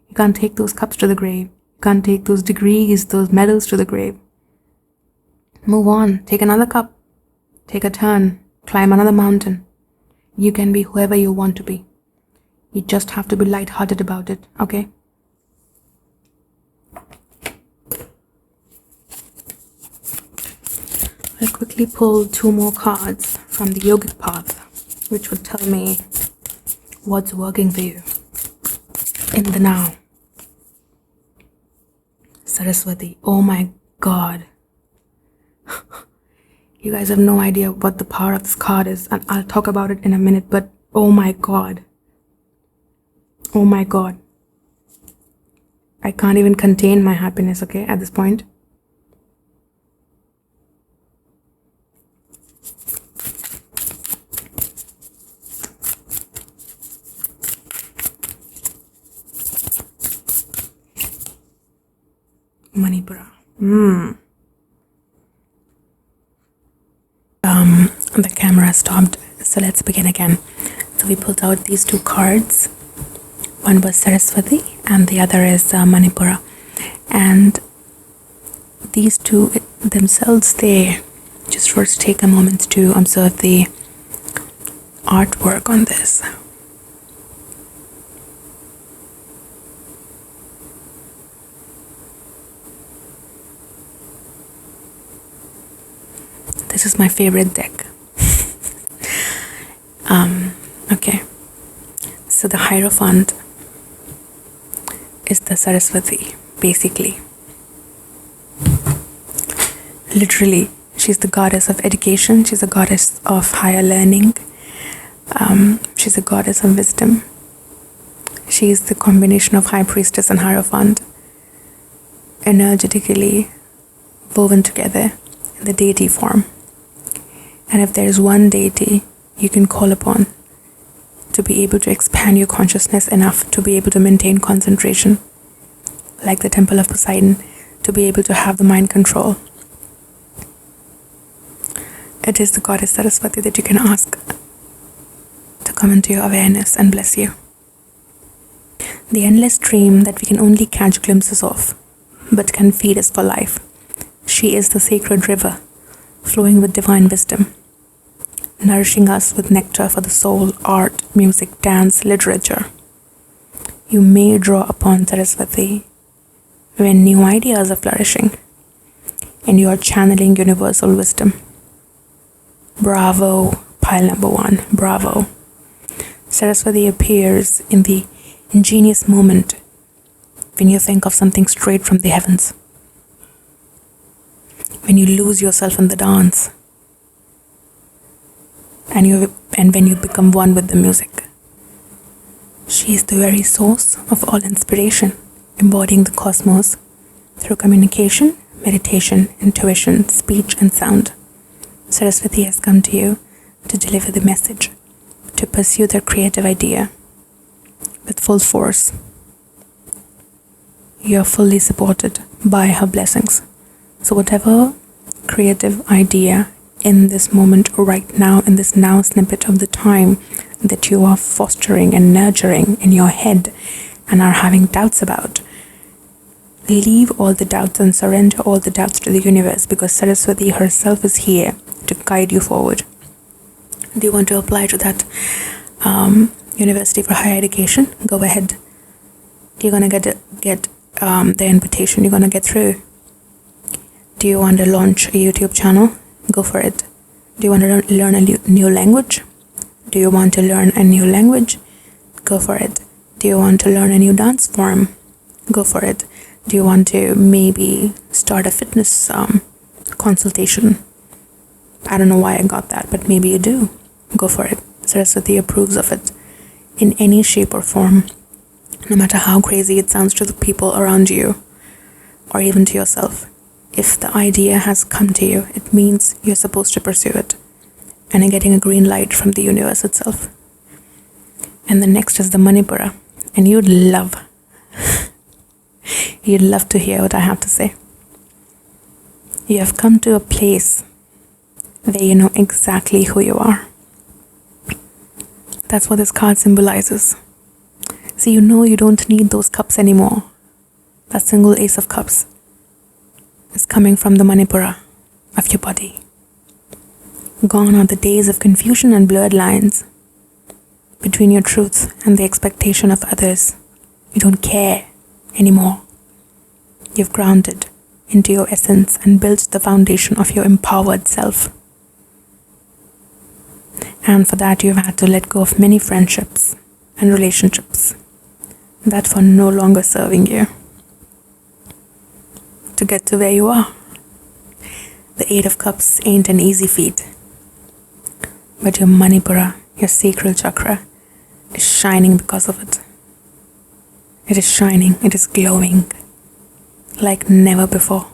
You can't take those cups to the grave. You can't take those degrees, those medals to the grave. Move on. Take another cup. Take a turn. Climb another mountain. You can be whoever you want to be. You just have to be lighthearted about it, okay? I'll quickly pull 2 more cards from the yogic path, which would tell me what's working for you in the now. Saraswati, oh my god. You guys have no idea what the power of this card is, and I'll talk about it in a minute, but oh my god. Oh my god. I can't even contain my happiness, okay, at this point. Manipura. The camera stopped, so let's begin again. So we pulled out these 2 cards. One was Saraswati and the other is Manipura. And these 2 themselves, they just first take a moment to observe the artwork on this. This is my favorite deck. Okay. So the Hierophant is the Saraswati, basically. Literally, she's the goddess of education. She's a goddess of higher learning. She's a goddess of wisdom. She's the combination of high priestess and hierophant, energetically woven together in the deity form. And if there is one deity you can call upon to be able to expand your consciousness enough to be able to maintain concentration, like the temple of Poseidon, to be able to have the mind control, it is the goddess Saraswati that you can ask to come into your awareness and bless you. The endless stream that we can only catch glimpses of, but can feed us for life. She is the sacred river, flowing with divine wisdom, nourishing us with nectar for the soul, art, music, dance, literature. You may draw upon Saraswati when new ideas are flourishing and you are channeling universal wisdom. Bravo, pile number 1, bravo. Saraswati appears in the ingenious moment when you think of something straight from the heavens, when you lose yourself in the dance, and when you become one with the music. She is the very source of all inspiration, embodying the cosmos through communication, meditation, intuition, speech, and sound. Saraswati has come to you to deliver the message, to pursue their creative idea with full force. You are fully supported by her blessings. So whatever creative idea in this moment, right now, in this now snippet of the time that you are fostering and nurturing in your head and are having doubts about, leave all the doubts and surrender all the doubts to the universe, because Saraswati herself is here to guide you forward. Do you want to apply to that University for Higher Education? Go ahead. You're gonna get the invitation. You're gonna get through. Do you want to launch a YouTube channel? Go for it. Do you want to learn a new language? Do you want to learn a new language? Go for it. Do you want to learn a new dance form? Go for it. Do you want to maybe start a fitness consultation? I don't know why I got that, but maybe you do. Go for it. Saraswati approves of it in any shape or form, no matter how crazy it sounds to the people around you or even to yourself. If the idea has come to you, it means you're supposed to pursue it, and you're getting a green light from the universe itself. And the next is the Manipura, and you'd love to hear what I have to say. You have come to a place where you know exactly who you are. That's what this card symbolizes. So you know you don't need those cups anymore. That single Ace of Cups is coming from the Manipura of your body. Gone are the days of confusion and blurred lines between your truth and the expectation of others. You don't care anymore. You've grounded into your essence and built the foundation of your empowered self. And for that you've had to let go of many friendships and relationships that were no longer serving you to get to where you are. The Eight of Cups ain't an easy feat, but your Manipura, your sacral chakra, is shining because of it. It is shining, it is glowing like never before,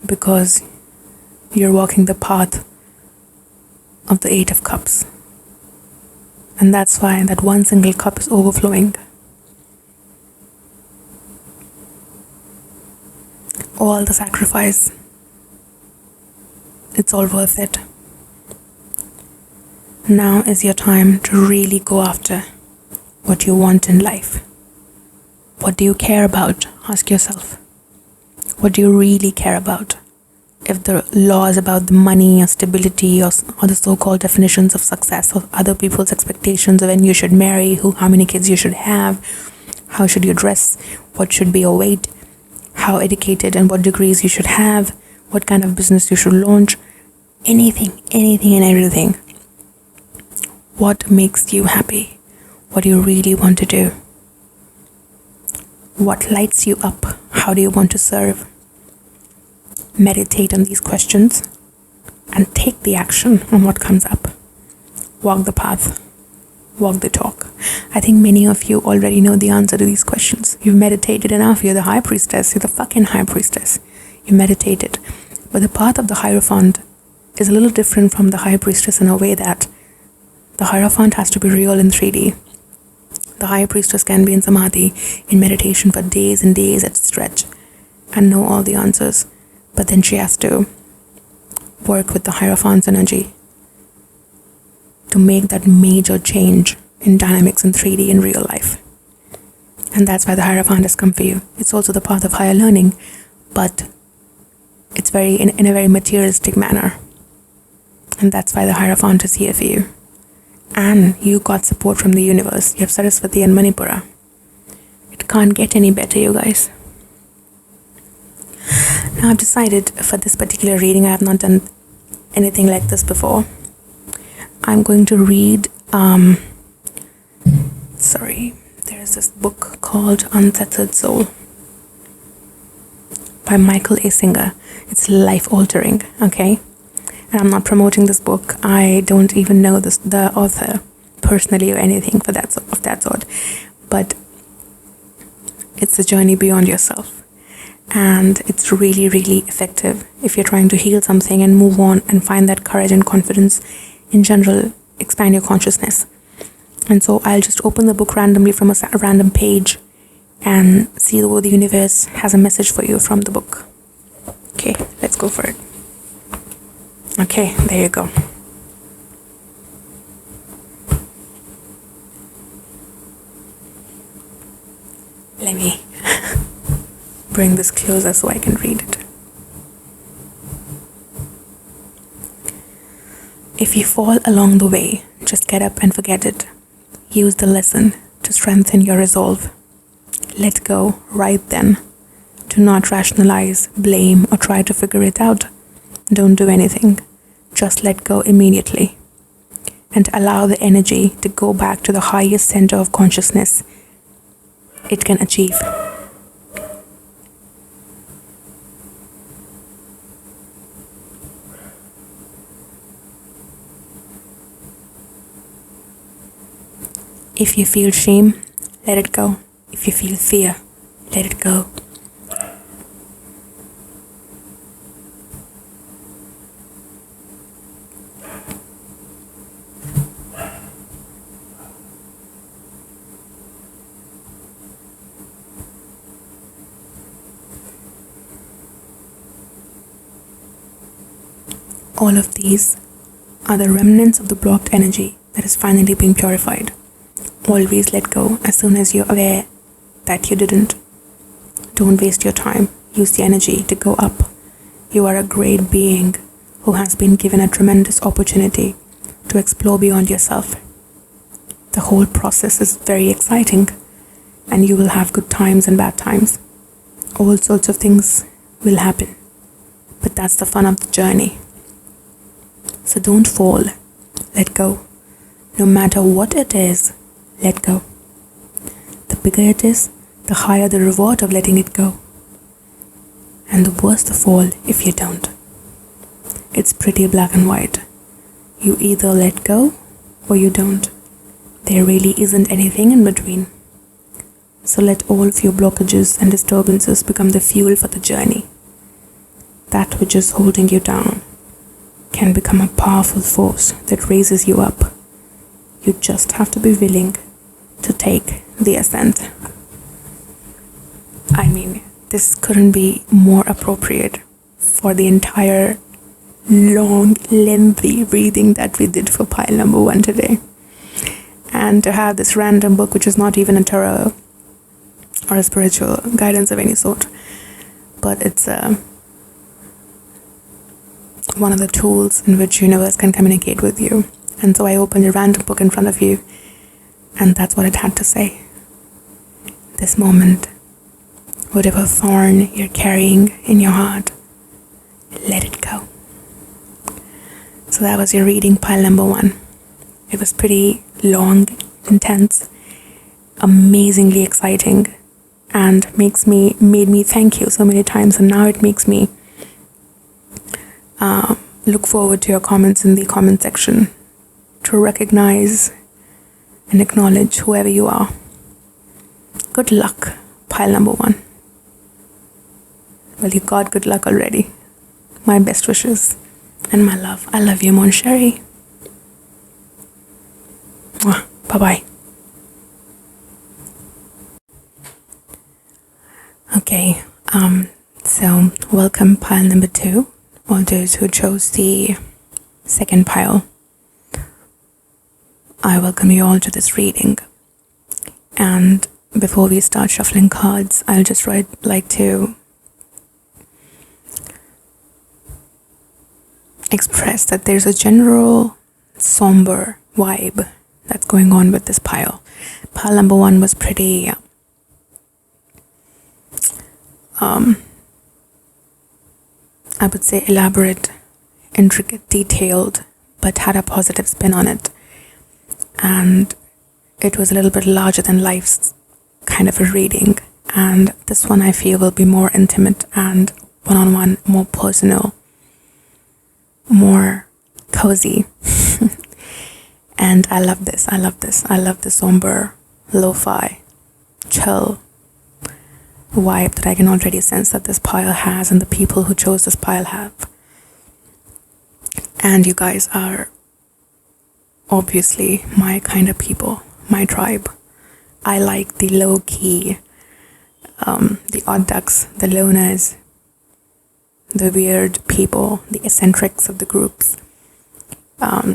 because you're walking the path of the Eight of Cups. And that's why that one single cup is overflowing. All the sacrifice, it's all worth it. Now is your time to really go after what you want in life. What do you care about? Ask yourself. What do you really care about? If the laws about the money or stability or the so-called definitions of success or other people's expectations of when you should marry, how many kids you should have, how should you dress, what should be your weight, how educated and what degrees you should have, what kind of business you should launch, anything and everything. What makes you happy? What do you really want to do? What lights you up? How do you want to serve? meditate on these questions, and take the action on what comes up. Walk the path. Walk the talk. I think many of you already know the answer to these questions. You've meditated enough. You're the high priestess. You're the fucking high priestess. You meditated. But the path of the Hierophant is a little different from the high priestess in a way that the Hierophant has to be real in 3D. The high priestess can be in samadhi, in meditation for days and days at stretch, and know all the answers. But then she has to work with the Hierophant's energy to make that major change in dynamics in 3D in real life. And that's why the Hierophant has come for you. It's also the path of higher learning, but it's very in a very materialistic manner. And that's why the Hierophant is here for you. And you got support from the universe. You have Saraswati and Manipura. It can't get any better, you guys. Now I've decided for this particular reading, I have not done anything like this before. I'm going to read, there's this book called Untethered Soul by Michael A. Singer. It's life-altering, okay? And I'm not promoting this book. I don't even know the author personally or anything of that sort. But it's a journey beyond yourself. And it's really, really effective if you're trying to heal something and move on and find that courage and confidence. In general, expand your consciousness. And so I'll just open the book randomly from a random page and see what the universe has a message for you from the book. Okay, let's go for it. Okay, there you go. Let me bring this closer so I can read it. If you fall along the way, just get up and forget it. Use the lesson to strengthen your resolve. Let go right then. Do not rationalize, blame, or try to figure it out. Don't do anything. Just let go immediately. And allow the energy to go back to the highest center of consciousness it can achieve. If you feel shame, let it go. If you feel fear, let it go. All of these are the remnants of the blocked energy that is finally being purified. Always let go as soon as you're aware that you didn't. Don't waste your time. Use the energy to go up. You are a great being who has been given a tremendous opportunity to explore beyond yourself. The whole process is very exciting, and you will have good times and bad times. All sorts of things will happen, but that's the fun of the journey. So don't fall. Let go. No matter what it is, let go. The bigger it is, the higher the reward of letting it go. And the worse the fall if you don't. It's pretty black and white. You either let go or you don't. There really isn't anything in between. So let all of your blockages and disturbances become the fuel for the journey. That which is holding you down can become a powerful force that raises you up. You just have to be willing to take the ascent. I mean, this couldn't be more appropriate for the entire long, lengthy reading that we did for pile number 1 today. And to have this random book, which is not even a tarot or a spiritual guidance of any sort, but it's one of the tools in which universe can communicate with you. And so I opened a random book in front of you, and that's what it had to say. This moment, whatever thorn you're carrying in your heart, let it go. So that was your reading, pile number 1. It was pretty long, intense, amazingly exciting, and made me thank you so many times. And now it makes me Look forward to your comments in the comment section to recognize and acknowledge whoever you are. Good luck, pile number 1. Well, you got good luck already. My best wishes and my love. I love you, Mon Chéri. Bye-bye. Okay, so welcome pile number 2, all those who chose the second pile. I welcome you all to this reading. And before we start shuffling cards, I'll just like to express that there's a general somber vibe that's going on with this pile. Pile number 1 was pretty I would say elaborate, intricate, detailed, but had a positive spin on it. And it was a little bit larger than life's kind of a reading. And this one I feel will be more intimate and one-on-one, more personal, more cozy. And I love this. I love the somber, lo-fi, chill vibe that I can already sense that this pile has and the people who chose this pile have. And you guys are obviously my kind of people, my tribe. I like the low-key, the odd ducks, the loners, the weird people, the eccentrics of the groups.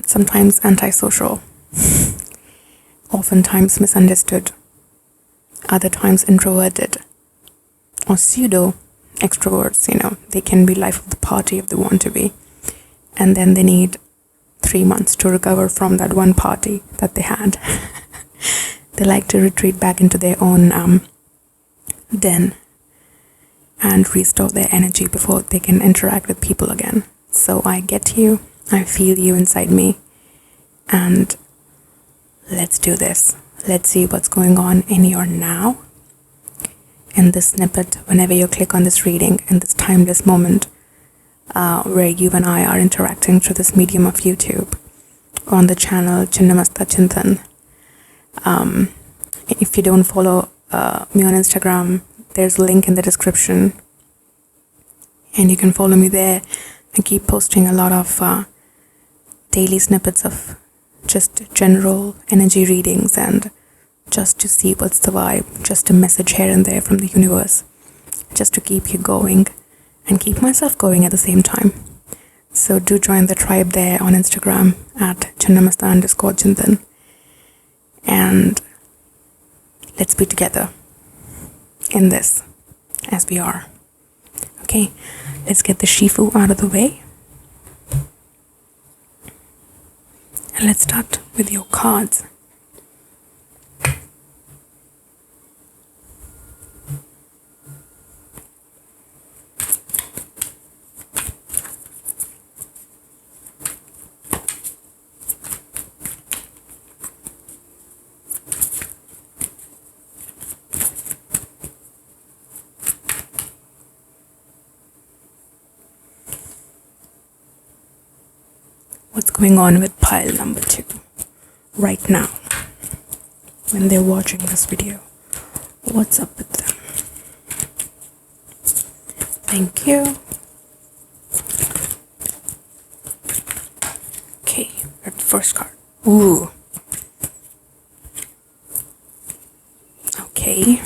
Sometimes antisocial, oftentimes misunderstood, other times introverted, or pseudo extroverts. They can be life of the party if they want to be, and then they need 3 months to recover from that one party that they had. They like to retreat back into their own den and restore their energy before they can interact with people again. So I get you, I feel you inside me, and let's do this. Let's see what's going on in your now. In this snippet, whenever you click on this reading, in this timeless moment where you and I are interacting through this medium of YouTube on the channel Chinnamasta Chintan. If you don't follow me on Instagram, there's a link in the description and you can follow me there. I keep posting a lot of daily snippets of just general energy readings and just to see what's the vibe, just a message here and there from the universe, just to keep you going and keep myself going at the same time. So do join the tribe there on Instagram at Chinnamasta_Chintan, and let's be together in this as we are. Okay, let's get the Shifu out of the way. And let's start with your cards. What's going on with pile number 2 right now when they're watching this video? What's up with them? Thank you. Okay, we're at the first card. Ooh. Okay.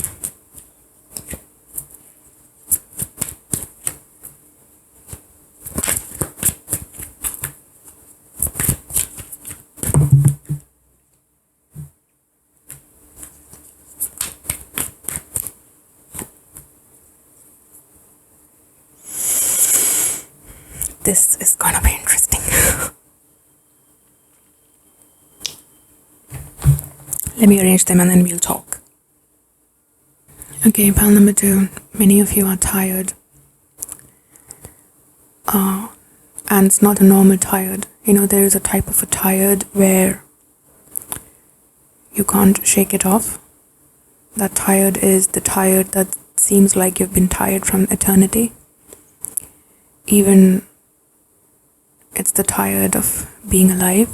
This is gonna be interesting. Let me arrange them and then we'll talk. Okay, pile number 2. Many of you are tired. And it's not a normal tired. There is a type of a tired where you can't shake it off. That tired is the tired that seems like you've been tired from eternity. Even It's the tired of being alive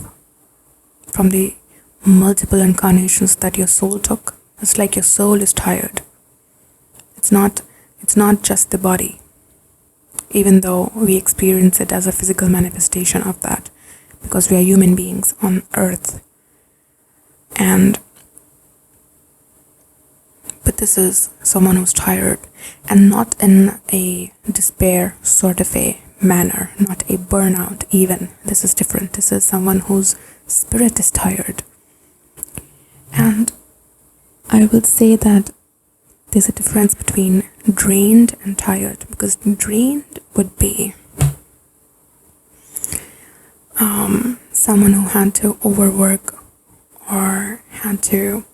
from the multiple incarnations that your soul took. It's like your soul is tired. It's not just the body, even though we experience it as a physical manifestation of that, because we are human beings on earth. But this is someone who's tired, and not in a despair sort of a manner, not a burnout even. This is different. This is someone whose spirit is tired. And I will say that there's a difference between drained and tired, because drained would be someone who had to overwork or had to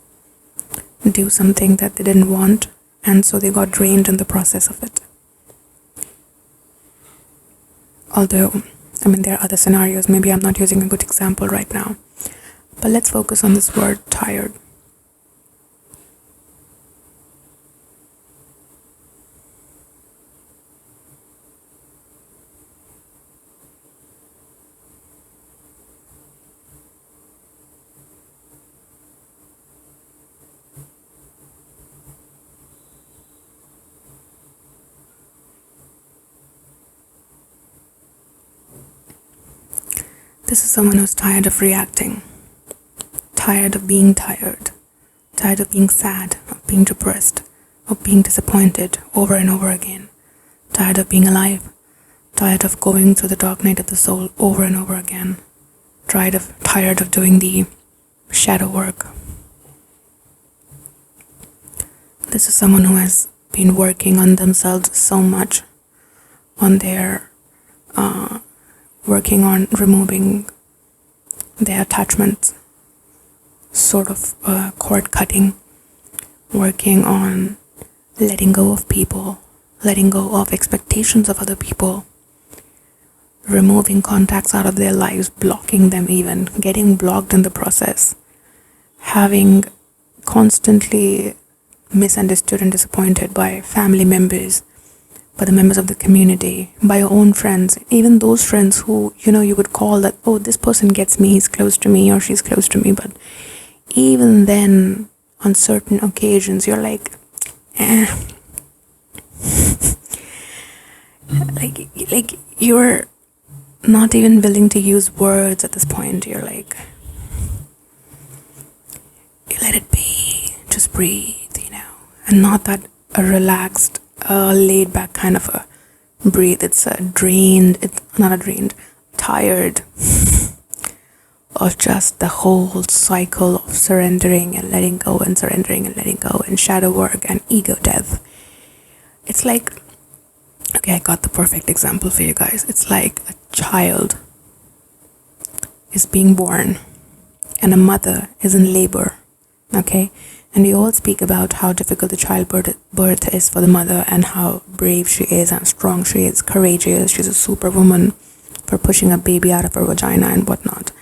do something that they didn't want, and so they got drained in the process of it. Although, there are other scenarios. Maybe I'm not using a good example right now, but let's focus on this word tired. This is someone who's tired of reacting, tired of being tired of being sad, of being depressed, of being disappointed over and over again, tired of being alive, tired of going through the dark night of the soul over and over again, tired of doing the shadow work. This is someone who has been working on themselves so much, on their working on removing their attachments, sort of cord cutting, working on letting go of people, letting go of expectations of other people, removing contacts out of their lives, blocking them, even getting blocked in the process, having constantly misunderstood and disappointed by family members, by the members of the community, by your own friends, even those friends who, you would call that, oh, this person gets me, he's close to me or she's close to me. But even then, on certain occasions, you're like, like you're not even willing to use words at this point. You're like, you let it be, just breathe, and not that a relaxed, laid back kind of a breathe. It's a drained, it's not a drained, tired of just the whole cycle of surrendering and letting go and surrendering and letting go and shadow work and ego death. It's like, okay, I got the perfect example for you guys. It's like a child is being born and a mother is in labor, okay? And we all speak about how difficult the childbirth is for the mother, and how brave she is and strong she is, courageous. She's a superwoman for pushing a baby out of her vagina and whatnot.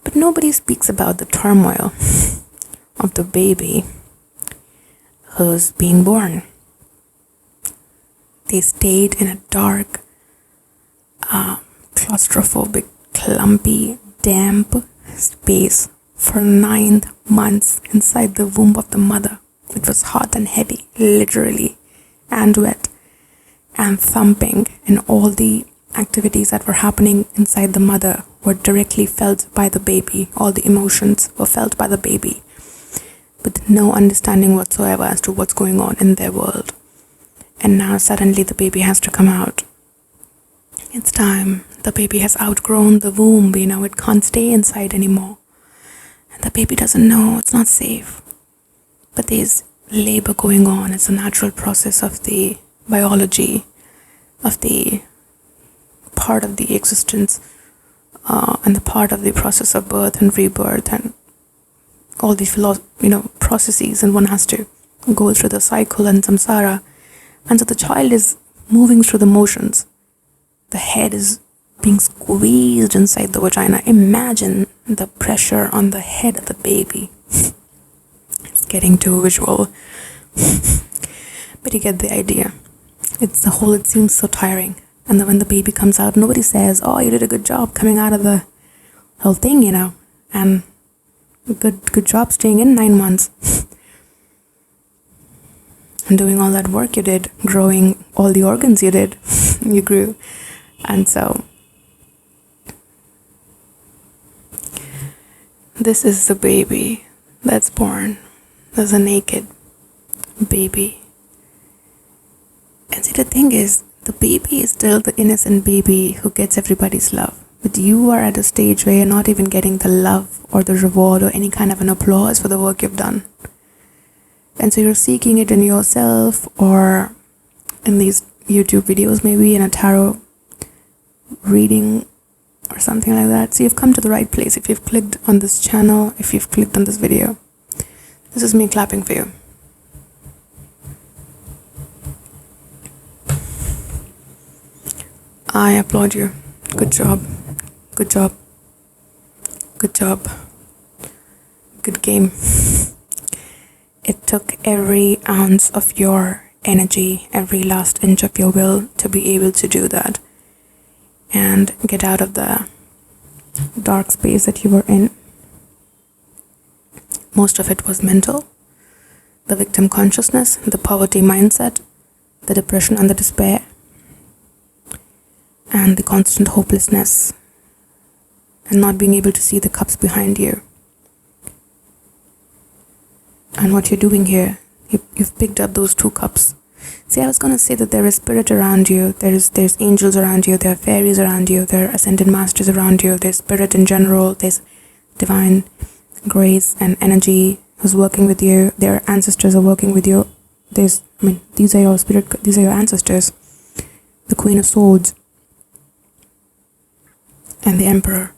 But nobody speaks about the turmoil of the baby who's being born. They stayed in a dark, claustrophobic, clumpy, damp space for 9 months inside the womb of the mother. It was hot and heavy, literally, and wet, and thumping, and all the activities that were happening inside the mother were directly felt by the baby. All the emotions were felt by the baby, with no understanding whatsoever as to what's going on in their world. And now suddenly the baby has to come out. It's time. The baby has outgrown the womb, it can't stay inside anymore. And the baby doesn't know, it's not safe. But there's labor going on. It's a natural process of the biology, of the part of the existence, and the part of the process of birth and rebirth and all these processes, and one has to go through the cycle and samsara. And so the child is moving through the motions. The head is being squeezed inside the vagina. Imagine the pressure on the head of the baby. It's getting too visual. But you get the idea. It seems so tiring. And then when the baby comes out, nobody says, oh, you did a good job coming out of the whole thing, and good job staying in 9 months and doing all that work you did, growing all the organs you did, you grew. And so this is the baby that's born. There's a naked baby. And see, the thing is, the baby is still the innocent baby who gets everybody's love. But you are at a stage where you're not even getting the love or the reward or any kind of an applause for the work you've done. And so you're seeking it in yourself or in these YouTube videos, maybe in a tarot reading or something like that. So you've come to the right place. If you've clicked on this channel, if you've clicked on this video, this is me clapping for you. I applaud you. Good job. Good job. Good job. Good game. It took every ounce of your energy, every last inch of your will to be able to do that and get out of the dark space that you were in. Most of it was mental. The victim consciousness, the poverty mindset, the depression and the despair, and the constant hopelessness and not being able to see the cups behind you. And what you're doing here, you've picked up those 2 cups. See, I was going to say that there is spirit around you, there's angels around you, there are fairies around you, there are ascended masters around you, there's spirit in general, there's divine grace and energy who's working with you, their ancestors are working with you. These are your spirit, these are your ancestors. The Queen of Swords and the Emperor.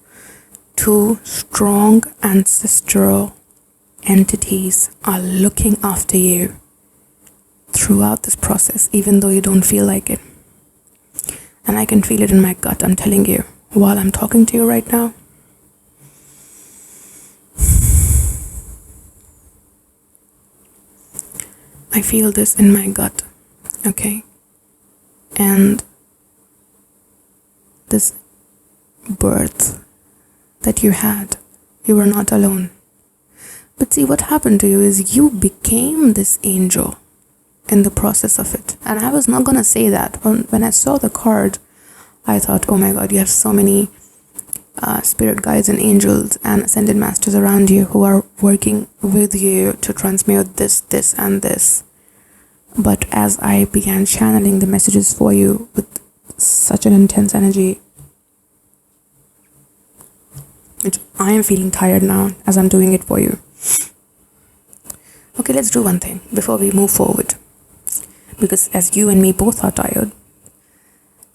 2 strong ancestral entities are looking after you throughout this process, even though you don't feel like it. And I can feel it in my gut, I'm telling you, while I'm talking to you right now. I feel this in my gut, okay? And this birth that you had, you were not alone. But see, what happened to you is you became this angel in the process of it. And I was not going to say that. When I saw the card, I thought, oh my God, you have so many spirit guides and angels and ascended masters around you who are working with you to transmute this, and this. But as I began channeling the messages for you with such an intense energy, which I am feeling tired now as I'm doing it for you. Okay, let's do one thing before we move forward. Because as you and me both are tired,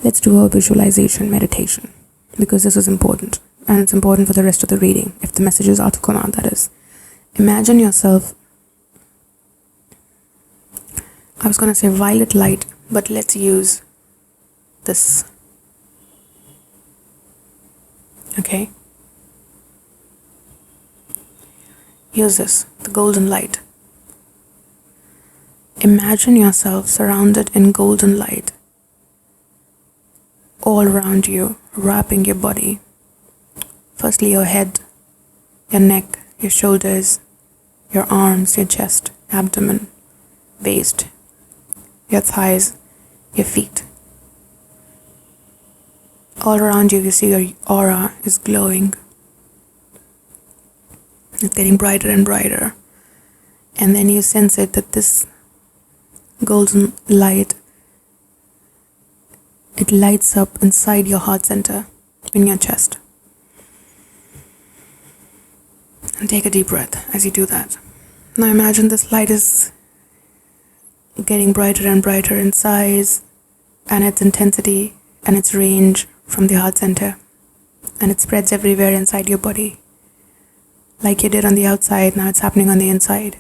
let's do a visualization meditation. Because this is important. And it's important for the rest of the reading. If the messages are to come out, that is. Imagine yourself, I was going to say violet light, but let's use this. Okay? Use this, the golden light. Imagine yourself surrounded in golden light all around you, wrapping your body. Firstly, your head, your neck, your shoulders, your arms, your chest, abdomen, waist, your thighs, your feet. All around you, you see your aura is glowing. It's getting brighter and brighter. And then you sense it that this golden light, it lights up inside your heart center, in your chest. And take a deep breath as you do that. Now imagine this light is getting brighter and brighter in size and its intensity and its range from the heart center. And it spreads everywhere inside your body. Like you did on the outside, now it's happening on the inside.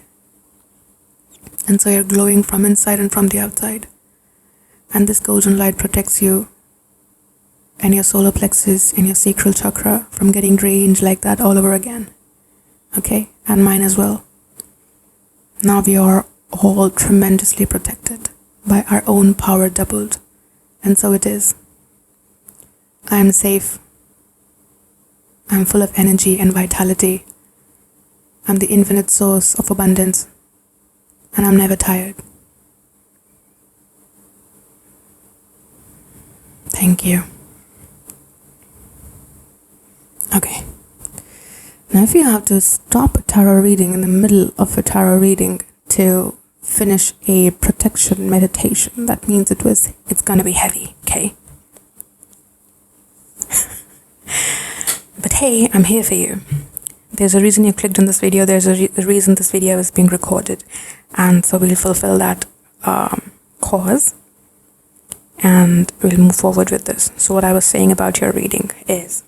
And so you're glowing from inside and from the outside. And this golden light protects you and your solar plexus and your sacral chakra from getting drained like that all over again. Okay? And mine as well. Now we are all tremendously protected by our own power doubled. And so it is. I am safe. I'm full of energy and vitality. I'm the infinite source of abundance, and I'm never tired. Thank you. Okay. Now, if you have to stop a tarot reading in the middle of a tarot reading to finish a protection meditation, that means it's gonna be heavy, okay? But hey, I'm here for you. There's a reason you clicked on this video. There's a reason this video is being recorded, and so we'll fulfill that cause, and we'll move forward with this. So what I was saying about your reading is,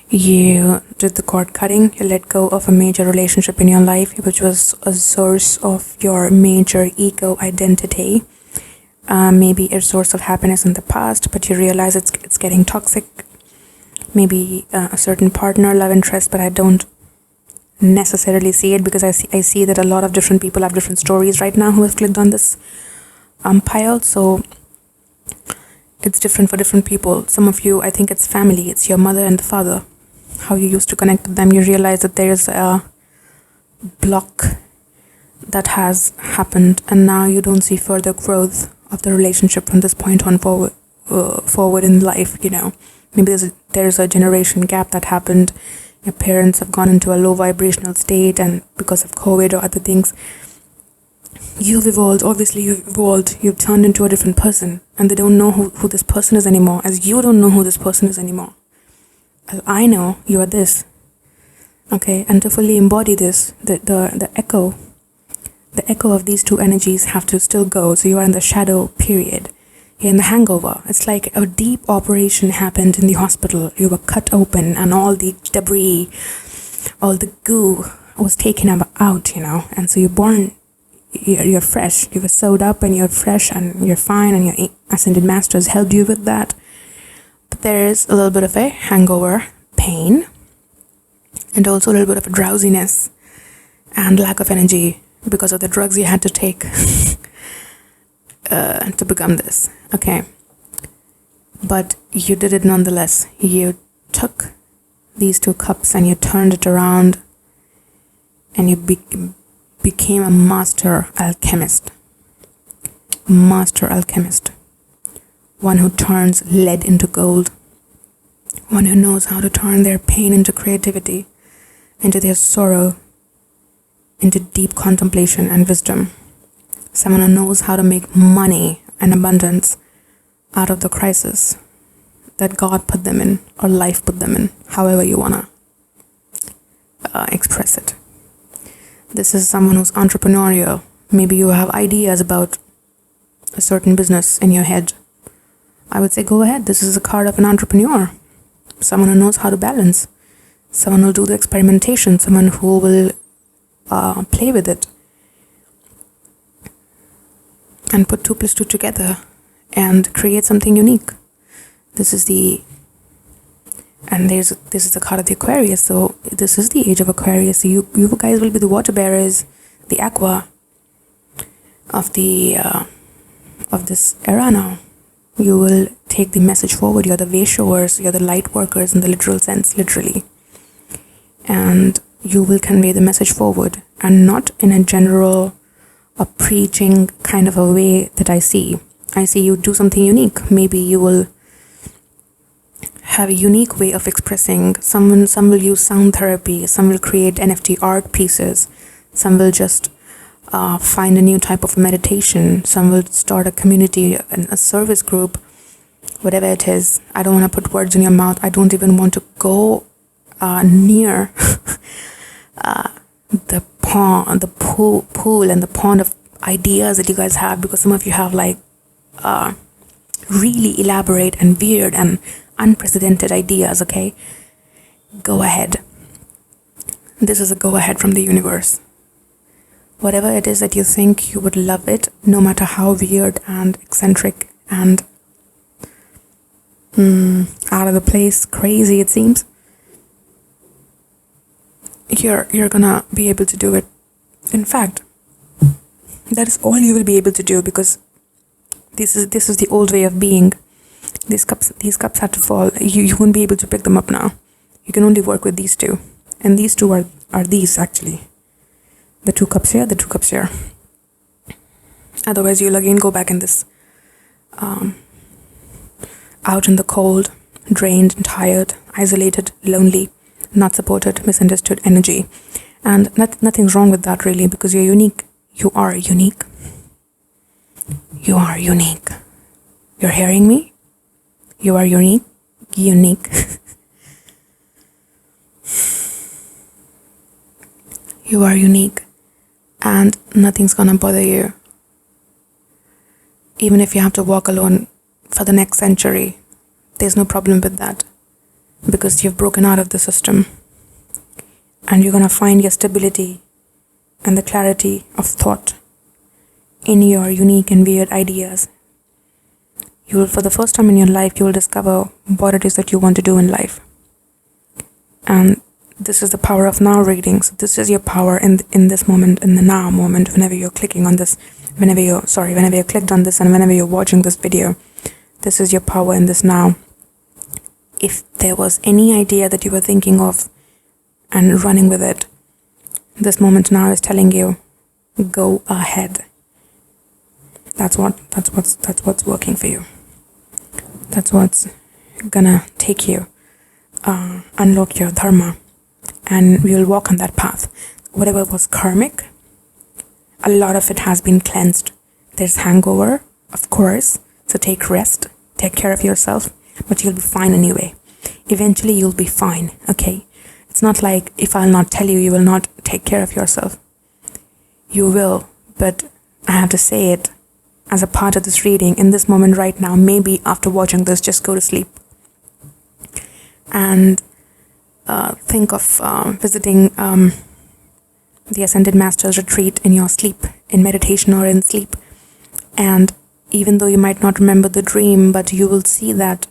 you did the cord cutting. You let go of a major relationship in your life, which was a source of your major ego identity. Maybe a source of happiness in the past, but you realize it's getting toxic. Maybe a certain partner, love interest, but I don't necessarily see it, because I see that a lot of different people have different stories right now who have clicked on this pile. So it's different for different people. Some of you, I think it's family. It's your mother and the father. How you used to connect with them. You realize that there is a block that has happened, and now you don't see further growth of the relationship from this point on forward in life. Maybe there's a generation gap that happened. Your parents have gone into a low vibrational state, and because of COVID or other things, you've evolved. Obviously you've evolved. You've turned into a different person, and they don't know who this person is anymore, as you don't know who this person is anymore. I know you are this. Okay, and to fully embody this, the echo of these two energies have to still go. So you are in the shadow period. You're in the hangover. It's like a deep operation happened in the hospital. You were cut open, and all the debris, all the goo was taken out, and so you're born, you're fresh. You were sewed up and you're fresh and you're fine, and your ascended masters helped you with that. But there is a little bit of a hangover, pain, and also a little bit of a drowsiness and lack of energy because of the drugs you had to take to become this. Okay. But you did it nonetheless. You took these two cups and you turned it around, and you became a master alchemist. Master alchemist. One who turns lead into gold. One who knows how to turn their pain into creativity, into their sorrow, into deep contemplation and wisdom. Someone who knows how to make money and abundance out of the crisis that God put them in, or life put them in, however you want to express it. This is someone who's entrepreneurial. Maybe you have ideas about a certain business in your head. I would say go ahead. This is a card of an entrepreneur. Someone who knows how to balance. Someone who will do the experimentation. Someone who will play with it and put 2 + 2 together and create something unique. This is the card of the Aquarius. So this is the age of Aquarius. So you guys will be the water bearers, the aqua of this era now. You will take the message forward. You're the way showers. You're the light workers in the literal sense, literally. And you will convey the message forward, and not in a general preaching kind of a way that I see. I see you do something unique. Maybe you will have a unique way of expressing. Some will use sound therapy. Some will create NFT art pieces. Some will just find a new type of meditation. Some will start a community, a service group, whatever it is. I don't want to put words in your mouth. I don't even want to go near the pool and the pond of ideas that you guys have, because some of you have like really elaborate and weird and unprecedented ideas. Okay, go ahead. This is a go ahead from the universe. Whatever it is that you think, you would love it, no matter how weird and eccentric and out of the place, crazy it seems. You're gonna be able to do it. In fact, That is all you will be able to do, because this is the old way of being. These cups had to fall. You won't be able to pick them up now. You can only work with these two. And these two are these, actually. The 2 cups here, the 2 cups here. Otherwise, you'll again go back in this out in the cold, drained and tired, isolated, lonely, not supported, misunderstood energy. And nothing's wrong with that, really, because you're unique. You are unique. You are unique. You're hearing me? You are unique. Unique. You are unique. And nothing's gonna bother you. Even if you have to walk alone for the next century, there's no problem with that, because you've broken out of the system. And you're gonna find your stability and the clarity of thought in your unique and weird ideas. You will, for the first time in your life, you will discover what it is that you want to do in life. And this is the power of now reading. So this is your power in this moment, in the now moment, whenever you're clicking on this, whenever you clicked on this, and whenever you're watching this video. This is your power in this now. If there was any idea that you were thinking of and running with it, this moment now is telling you, go ahead. That's what's working for you. That's what's gonna take you, unlock your dharma, and we'll walk on that path. Whatever was karmic, a lot of it has been cleansed. There's hangover, of course, so take rest, take care of yourself, but you'll be fine anyway. Eventually you'll be fine, okay? It's not like if I'll not tell you, you will not take care of yourself. You will, but I have to say it as a part of this reading, in this moment right now. Maybe after watching this, just go to sleep. And think of visiting the Ascended Master's retreat in your sleep, in meditation or in sleep. And even though you might not remember the dream, but you will see that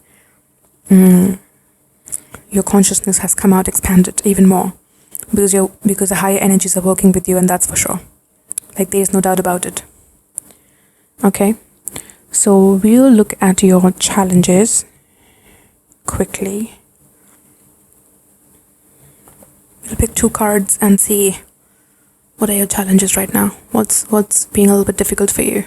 your consciousness has come out expanded even more, because the higher energies are working with you, and that's for sure. Like, there is no doubt about it. Okay, so we'll look at your challenges quickly. We'll pick 2 cards and see what are your challenges right now. What's being a little bit difficult for you?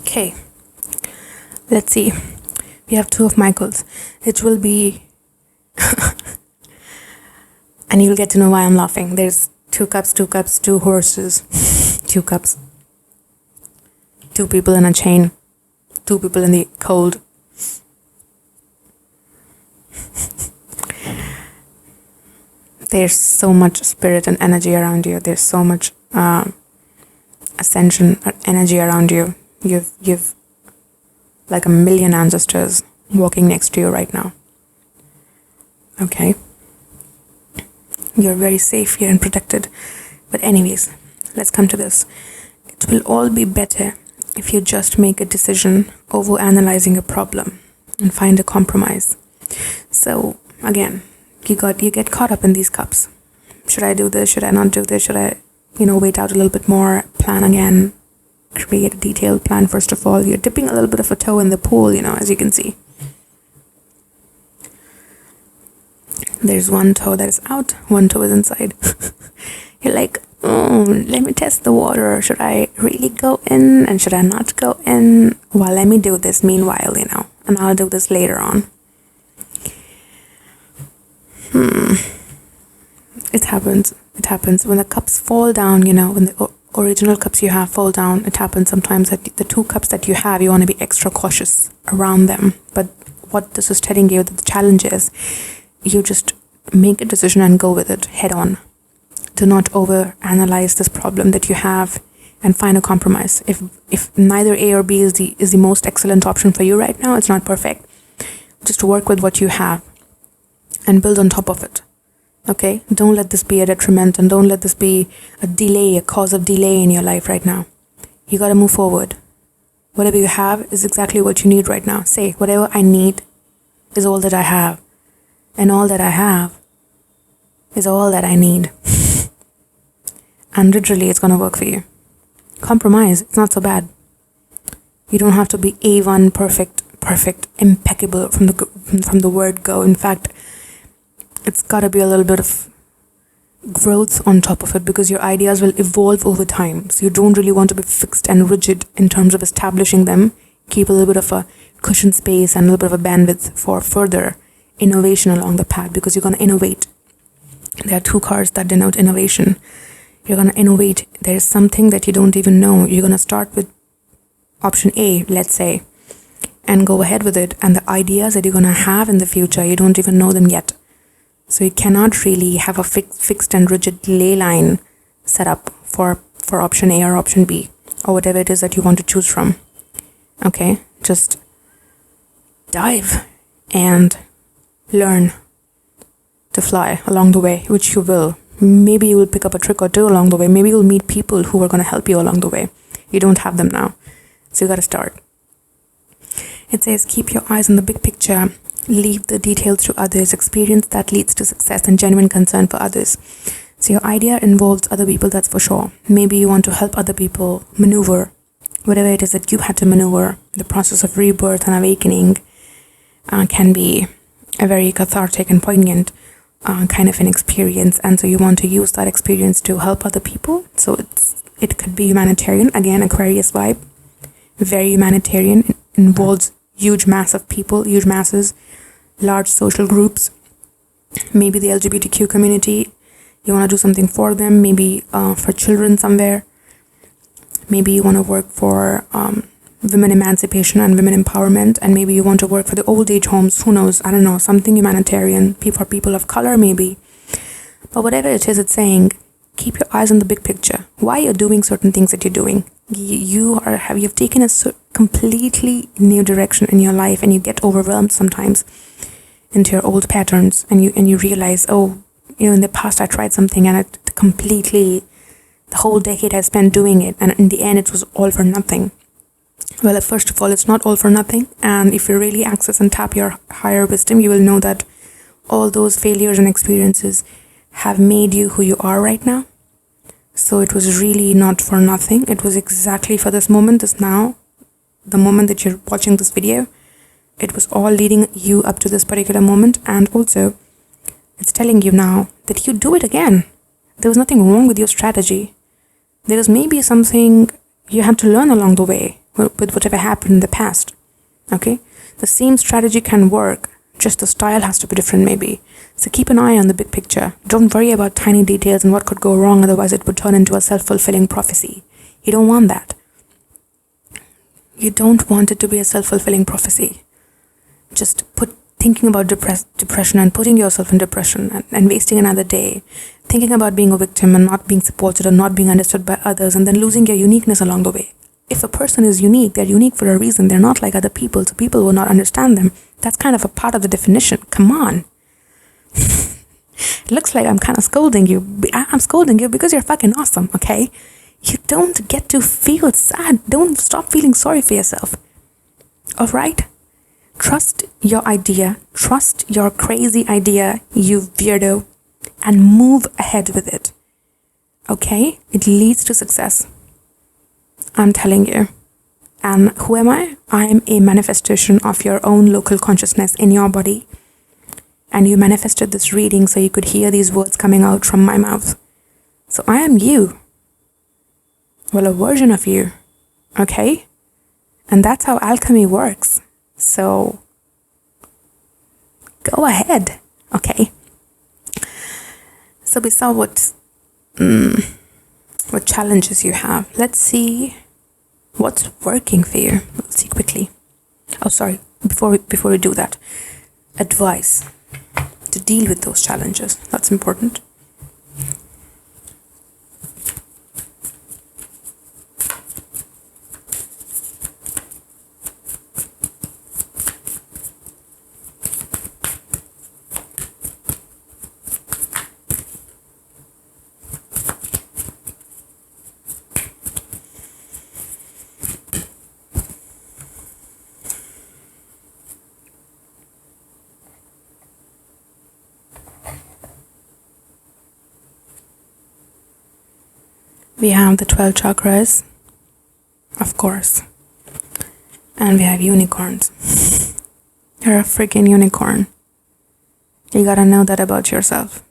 Okay, let's see. We have 2 of Michael's. It will be and you'll get to know why I'm laughing. There's 2 cups, 2 cups, 2 horses, 2 cups, 2 people in a chain, 2 people in the cold. There's so much spirit and energy around you. There's so much ascension energy around you. You've like a million ancestors walking next to you right now. Okay? You're very safe here and protected. But anyways, let's come to this. It will all be better if you just make a decision over analyzing a problem and find a compromise. So again, you get caught up in these cups. Should I do this? Should I not do this? Should I, wait out a little bit more, plan again? Create a detailed plan. First of all, you're dipping a little bit of a toe in the pool, as you can see. There's one toe that is out, one toe is inside. You're like, let me test the water. Should I really go in and should I not go in? Well, let me do this meanwhile, and I'll do this later on. It happens. When the cups fall down, when the original cups you have fall down, it happens sometimes that the 2 cups that you have, you want to be extra cautious around them. But what this is telling you, that the challenge is, you just make a decision and go with it head on. Do not over-analyze this problem that you have and find a compromise. If neither A or B is the most excellent option for you right now, it's not perfect. Just work with what you have and build on top of it. Okay? Don't let this be a detriment, and don't let this be a delay, a cause of delay in your life right now. You gotta move forward. Whatever you have is exactly what you need right now. Say, whatever I need is all that I have. And all that I have is all that I need. And literally, it's gonna work for you. Compromise, it's not so bad. You don't have to be A1 perfect, impeccable from the word go. In fact, it's gotta be a little bit of growth on top of it, because your ideas will evolve over time. So you don't really want to be fixed and rigid in terms of establishing them. Keep a little bit of a cushion space and a little bit of a bandwidth for further innovation along the path, because you're going to innovate. There are two cards that denote innovation. You're going to innovate. There is something that you don't even know. You're going to start with option A, let's say, and go ahead with it. And the ideas that you're going to have in the future, you don't even know them yet. So you cannot really have a fixed and rigid ley line set up for option A or option B, or whatever it is that you want to choose from. Okay, just dive and learn to fly along the way, which you will. Maybe you will pick up a trick or two along the way. Maybe you'll meet people who are going to help you along the way. You don't have them now, so you got to start. It says, keep your eyes on the big picture. Leave the details to others. Experience that leads to success and genuine concern for others. So your idea involves other people, that's for sure. Maybe you want to help other people maneuver whatever it is that you had to maneuver. The process of rebirth and awakening can be a very cathartic and poignant kind of an experience, and so you want to use that experience to help other people. So it could be humanitarian, again, Aquarius vibe, very humanitarian. It involves huge mass of people, huge masses, large social groups. Maybe the LGBTQ community, you want to do something for them. Maybe for children somewhere. Maybe you want to work for women emancipation and women empowerment, and maybe you want to work for the old age homes. Who knows? I don't know, something humanitarian for people of color maybe. But whatever it is, it's saying keep your eyes on the big picture. Why you're doing certain things that you're doing. You've taken a completely new direction in your life, and you get overwhelmed sometimes into your old patterns, and you realize, in the past I tried something and it completely, the whole decade I spent doing it, and in the end it was all for nothing. Well, first of all, it's not all for nothing, and if you really access and tap your higher wisdom, you will know that all those failures and experiences have made you who you are right now. So it was really not for nothing. It was exactly for this moment, this now, the moment that you're watching this video. It was all leading you up to this particular moment, and also it's telling you now that you do it again. There was nothing wrong with your strategy. There was maybe something you had to learn along the way with whatever happened in the past. Okay? The same strategy can work, just the style has to be different maybe. So keep an eye on the big picture. Don't worry about tiny details and what could go wrong, otherwise it would turn into a self-fulfilling prophecy. You don't want that. You don't want it to be a self-fulfilling prophecy. Just thinking about depression and putting yourself in depression and wasting another day, thinking about being a victim and not being supported or not being understood by others, and then losing your uniqueness along the way. If a person is unique, they're unique for a reason. They're not like other people, so people will not understand them. That's kind of a part of the definition. Come on. It looks like I'm kind of scolding you. I'm scolding you because you're fucking awesome, okay? You don't get to feel sad. Don't stop feeling sorry for yourself. Alright? Trust your idea. Trust your crazy idea, you weirdo, and move ahead with it. Okay? It leads to success. I'm telling you. And who am I? I am a manifestation of your own local consciousness in your body. And you manifested this reading so you could hear these words coming out from my mouth. So I am you. Well, a version of you. Okay? And that's how alchemy works. So go ahead. Okay? So we saw what challenges you have. Let's see what's working for you. Let's see quickly. Oh, sorry. Before we do that, advice to deal with those challenges. That's important. We have the 12 chakras, of course. And we have unicorns. You're a freaking unicorn. You gotta know that about yourself.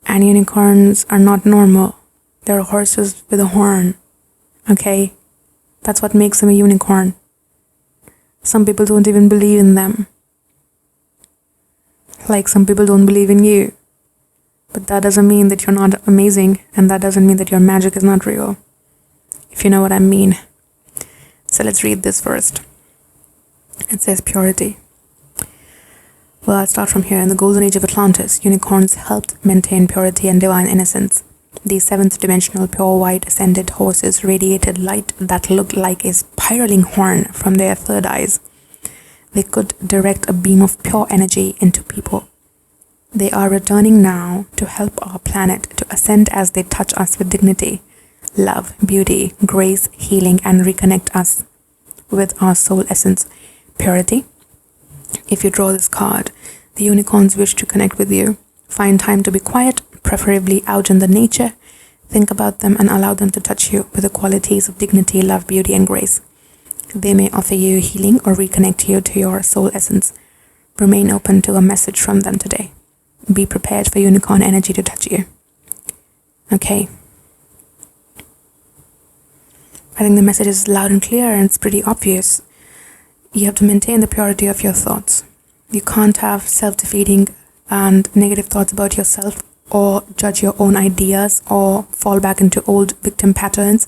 And unicorns are not normal. They're horses with a horn. Okay? That's what makes them a unicorn. Some people don't even believe in them. Like some people don't believe in you. But that doesn't mean that you're not amazing, and that doesn't mean that your magic is not real. If you know what I mean. So let's read this first. It says purity. Well, I'll start from here. In the golden age of Atlantis, unicorns helped maintain purity and divine innocence. These seventh-dimensional pure white ascended horses radiated light that looked like a spiraling horn from their third eyes. They could direct a beam of pure energy into people. They are returning now to help our planet to ascend as they touch us with dignity, love, beauty, grace, healing, and reconnect us with our soul essence, purity. If you draw this card, the unicorns wish to connect with you. Find time to be quiet, preferably out in the nature. Think about them and allow them to touch you with the qualities of dignity, love, beauty, and grace. They may offer you healing or reconnect you to your soul essence. Remain open to a message from them today. Be prepared for unicorn energy to touch you. Okay. I think the message is loud and clear, and it's pretty obvious. You have to maintain the purity of your thoughts. You can't have self-defeating and negative thoughts about yourself, or judge your own ideas, or fall back into old victim patterns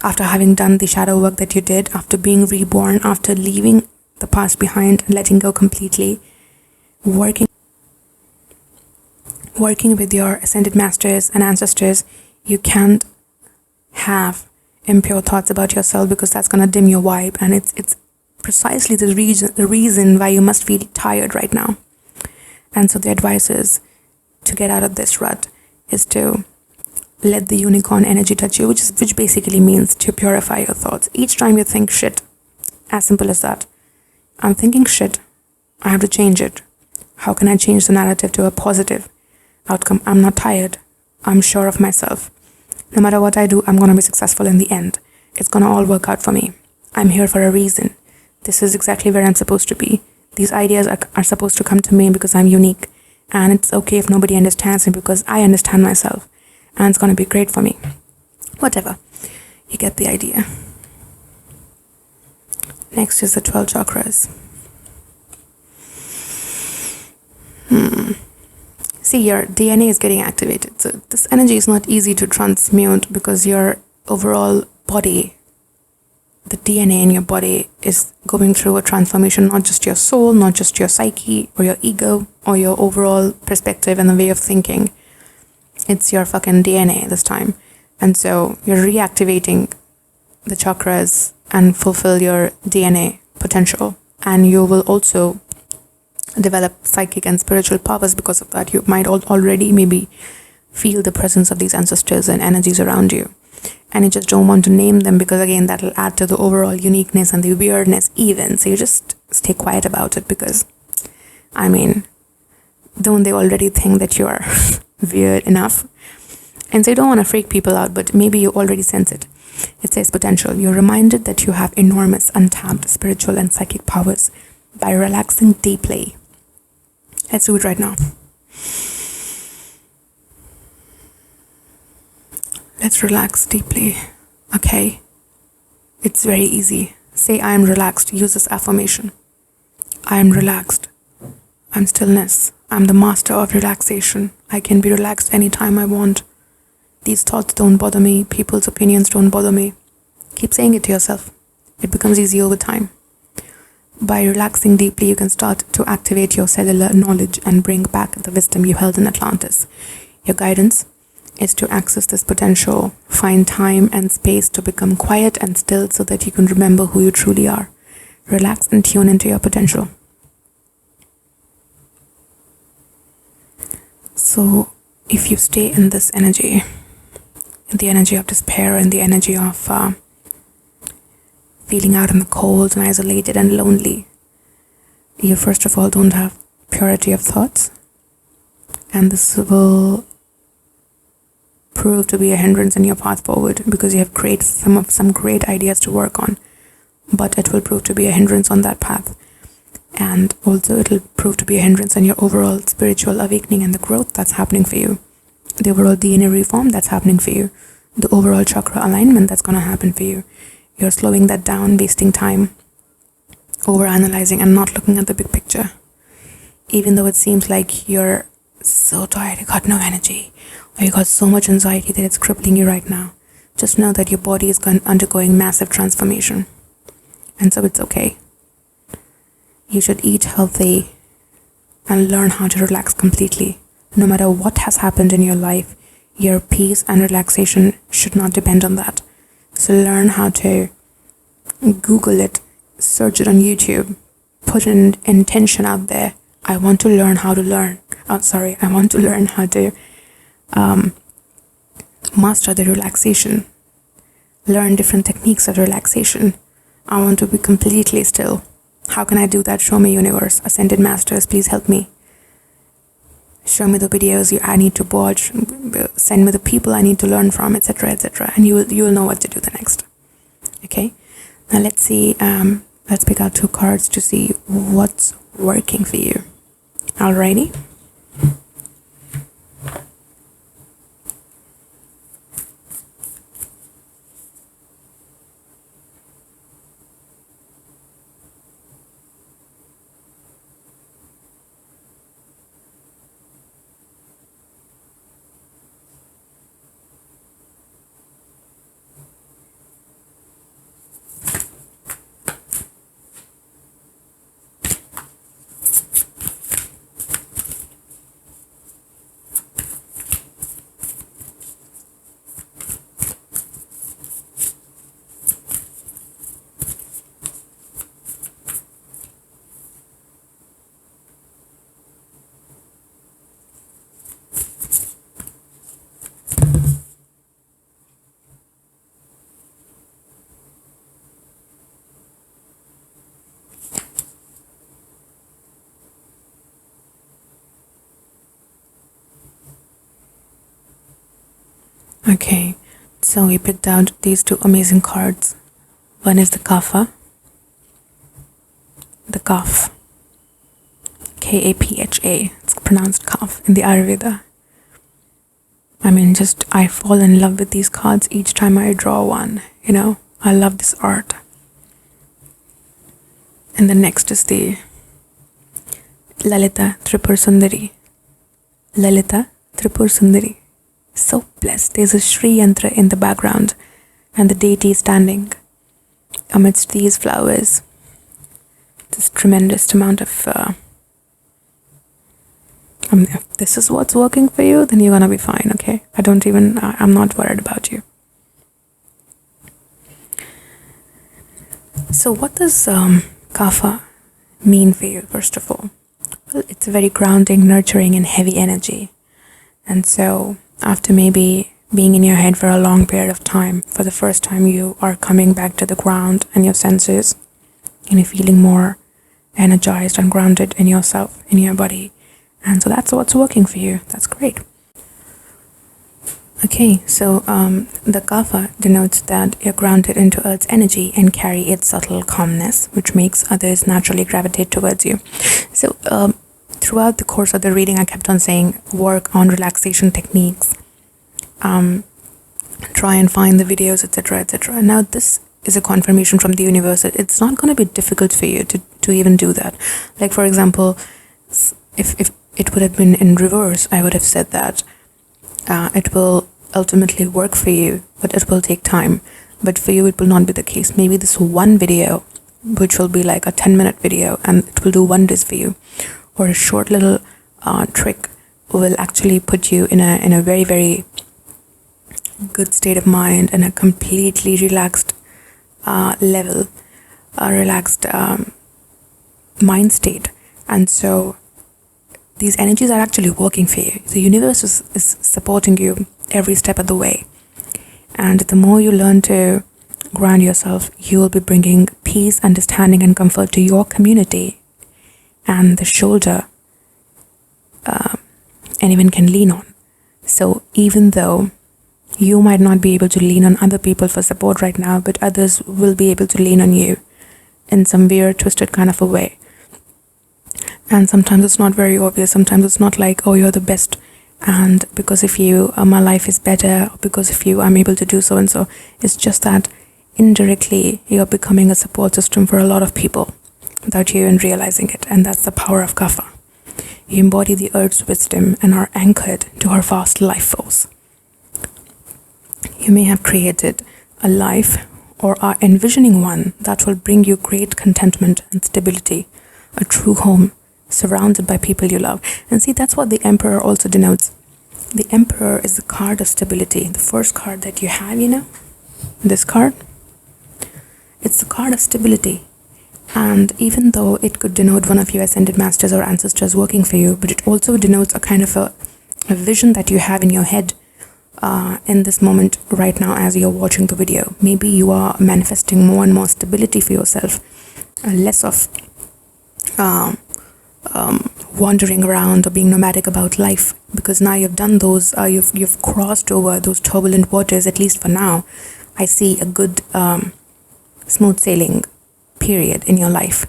after having done the shadow work that you did, after being reborn, after leaving the past behind and letting go completely, working with your ascended masters and ancestors. You can't have impure thoughts about yourself, because that's going to dim your vibe, and it's precisely the reason why you must feel tired right now. And so the advice is to get out of this rut is to let the unicorn energy touch you, which basically means to purify your thoughts. Each time you think shit, as simple as that. I'm thinking shit, I have to change it. How can I change the narrative to a positive outcome? I'm not tired. I'm sure of myself. No matter what I do, I'm going to be successful in the end. It's going to all work out for me. I'm here for a reason. This is exactly where I'm supposed to be. These ideas are supposed to come to me because I'm unique. And it's okay if nobody understands me, because I understand myself. And it's going to be great for me. Whatever. You get the idea. Next is the 12 chakras. See, your DNA is getting activated. So this energy is not easy to transmute, because your overall body, the DNA in your body is going through a transformation, not just your soul, not just your psyche or your ego or your overall perspective and the way of thinking. It's your fucking DNA this time. And so you're reactivating the chakras and fulfill your DNA potential. And you will also develop psychic and spiritual powers because of that. You might already maybe feel the presence of these ancestors and energies around you. And you just don't want to name them, because again, that'll add to the overall uniqueness and the weirdness even. So you just stay quiet about it, because, I mean, don't they already think that you are weird enough? And so you don't want to freak people out, but maybe you already sense it. It says potential. You're reminded that you have enormous untapped spiritual and psychic powers by relaxing deeply. Let's do it right now. Let's relax deeply. Okay? It's very easy. Say, I am relaxed. Use this affirmation. I am relaxed. I'm stillness. I'm the master of relaxation. I can be relaxed anytime I want. These thoughts don't bother me. People's opinions don't bother me. Keep saying it to yourself. It becomes easy over time. By relaxing deeply, you can start to activate your cellular knowledge and bring back the wisdom you held in Atlantis. Your guidance is to access this potential. Find time and space to become quiet and still, so that you can remember who you truly are. Relax and tune into your potential. So if you stay in this energy, in the energy of despair, in the energy of feeling out in the cold and isolated and lonely, you first of all don't have purity of thoughts, and this will prove to be a hindrance in your path forward, because you have created some great ideas to work on, but it will prove to be a hindrance on that path. And also it will prove to be a hindrance on your overall spiritual awakening and the growth that's happening for you, the overall DNA reform that's happening for you, the overall chakra alignment that's going to happen for you. You're slowing that down, wasting time, over analyzing and not looking at the big picture. Even though it seems like you're so tired, you got no energy, or you got so much anxiety that it's crippling you right now, just know that your body is undergoing massive transformation. And so it's okay. You should eat healthy and learn how to relax completely. No matter what has happened in your life, your peace and relaxation should not depend on that. So learn how to Google it, search it on YouTube, put an intention out there. I want to learn how to learn. I want to learn how to master the relaxation. Learn different techniques of relaxation. I want to be completely still. How can I do that? Show me, universe. Ascended masters, please help me. Show me the videos I need to watch. Send me the people I need to learn from, etc., etc. And you will know what to do the next. Okay. Now let's see. Let's pick out 2 cards to see what's working for you. Alrighty. Okay, so we picked out these 2 amazing cards. One is the Kapha, the Kaph, Kapha. It's pronounced Kaph in the Ayurveda. I fall in love with these cards each time I draw one. I love this art. And the next is the Lalita Tripur Sundari. Lalita Tripur Sundari. So blessed. There's a Shri Yantra in the background, and the deity is standing amidst these flowers. This tremendous amount of if this is what's working for you, then you're gonna be fine. Okay, I'm not worried about you. So what does Kapha mean for you? First of all, well, it's a very grounding, nurturing, and heavy energy. And so after maybe being in your head for a long period of time, for the first time you are coming back to the ground and your senses, and you're feeling more energized and grounded in yourself, in your body. And so that's what's working for you. That's great. Okay, so the Kapha denotes that you're grounded into Earth's energy and carry its subtle calmness, which makes others naturally gravitate towards you. So throughout the course of the reading, I kept on saying work on relaxation techniques, try and find the videos, etc., etc. Now this is a confirmation from the universe that it's not going to be difficult for you to even do that. Like, for example, if it would have been in reverse, I would have said that it will ultimately work for you, but it will take time. But for you, it will not be the case. Maybe this one video, which will be like a 10-minute video, and it will do wonders for you, or a short little trick will actually put you in a very, very good state of mind and a completely relaxed level, a relaxed mind state. And so these energies are actually working for you. The universe is supporting you every step of the way. And the more you learn to ground yourself, you will be bringing peace, understanding, and comfort to your community, and the shoulder anyone can lean on. So even though You might not be able to lean on other people for support right now, but others will be able to lean on you in some weird, twisted kind of a way. And sometimes it's not very obvious. Sometimes it's not like, oh, you're the best, and because of you, my life is better, or because of you, I'm able to do so and so. It's just that indirectly, you're becoming a support system for a lot of people without you even realizing it. And that's the power of kapha. You embody the earth's wisdom and are anchored to her vast life force. You may have created a life or are envisioning one that will bring you great contentment and stability, a true home surrounded by people you love. And see, that's what the Emperor also denotes. The Emperor is the card of stability. The first card that you have, this card, it's the card of stability. And even though it could denote one of your ascended masters or ancestors working for you, but it also denotes a kind of a vision that you have in your head in this moment right now as you're watching the video. Maybe you are manifesting more and more stability for yourself, less of wandering around or being nomadic about life, because now you've done those, you've crossed over those turbulent waters. At least for now, I see a good smooth sailing period in your life.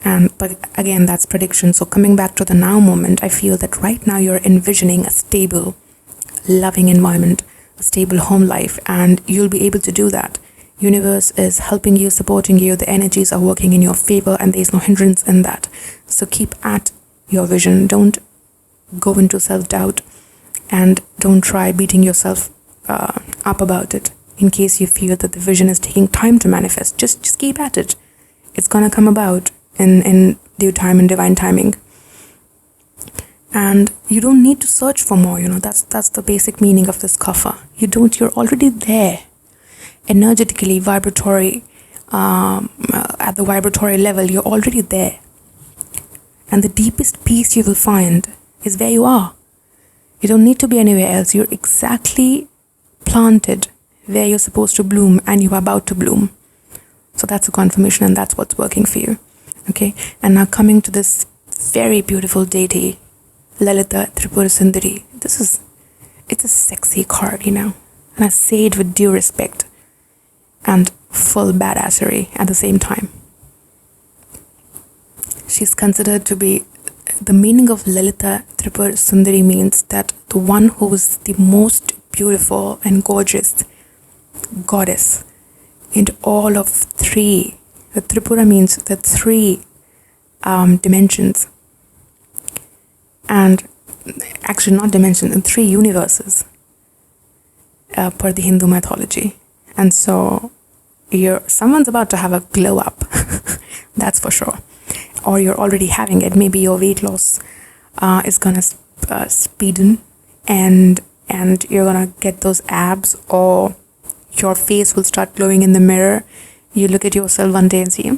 But again, that's prediction. So coming back to the now moment, I feel that right now you're envisioning a stable, loving environment, a stable home life, and you'll be able to do that. Universe is helping you, supporting you, the energies are working in your favor, and there's no hindrance in that. So keep at your vision. Don't go into self-doubt, and don't try beating yourself up about it in case you feel that the vision is taking time to manifest. Just keep at it. It's gonna come about in due time and divine timing. And you don't need to search for more, that's the basic meaning of this kapha. You're already there. Energetically, vibratory, at the vibratory level, you're already there. And the deepest peace you will find is where you are. You don't need to be anywhere else. You're exactly planted where you're supposed to bloom, and you're about to bloom. So that's a confirmation, and that's what's working for you. Okay, and now coming to this very beautiful deity, Lalita Tripura Sundari. It's a sexy card, and I say it with due respect and full badassery at the same time. She's considered to be, the meaning of Lalita Tripura Sundari means that the one who is the most beautiful and gorgeous goddess in all of three. The Tripura means the three dimensions, and actually not dimensions, in three universes per the Hindu mythology. And so someone's about to have a glow up, that's for sure. Or you're already having it. Maybe your weight loss is gonna speeden, and you're gonna get those abs, or your face will start glowing in the mirror. You look at yourself one day and see,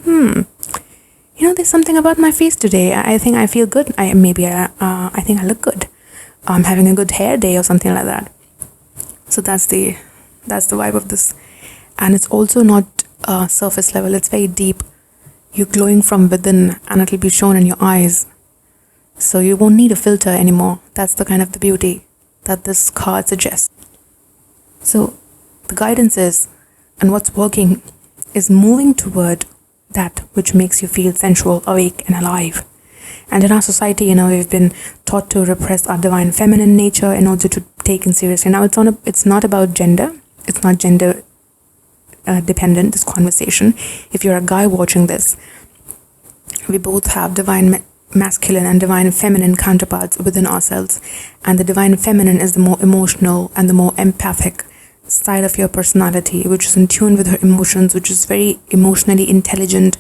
there's something about my face today. I think I feel good. I think I look good. I'm having a good hair day or something like that. So that's the vibe of this. And it's also not surface level. It's very deep. You're glowing from within, and it'll be shown in your eyes. So you won't need a filter anymore. That's the kind of the beauty that this card suggests. So the guidance is, and what's working, is moving toward that which makes you feel sensual, awake, and alive. And in our society, we've been taught to repress our divine feminine nature in order to take it seriously. Now, it's not about gender. It's not gender dependent, this conversation. If you're a guy watching this, we both have divine masculine and divine feminine counterparts within ourselves. And the divine feminine is the more emotional and the more empathic side of your personality, which is in tune with her emotions, which is very emotionally intelligent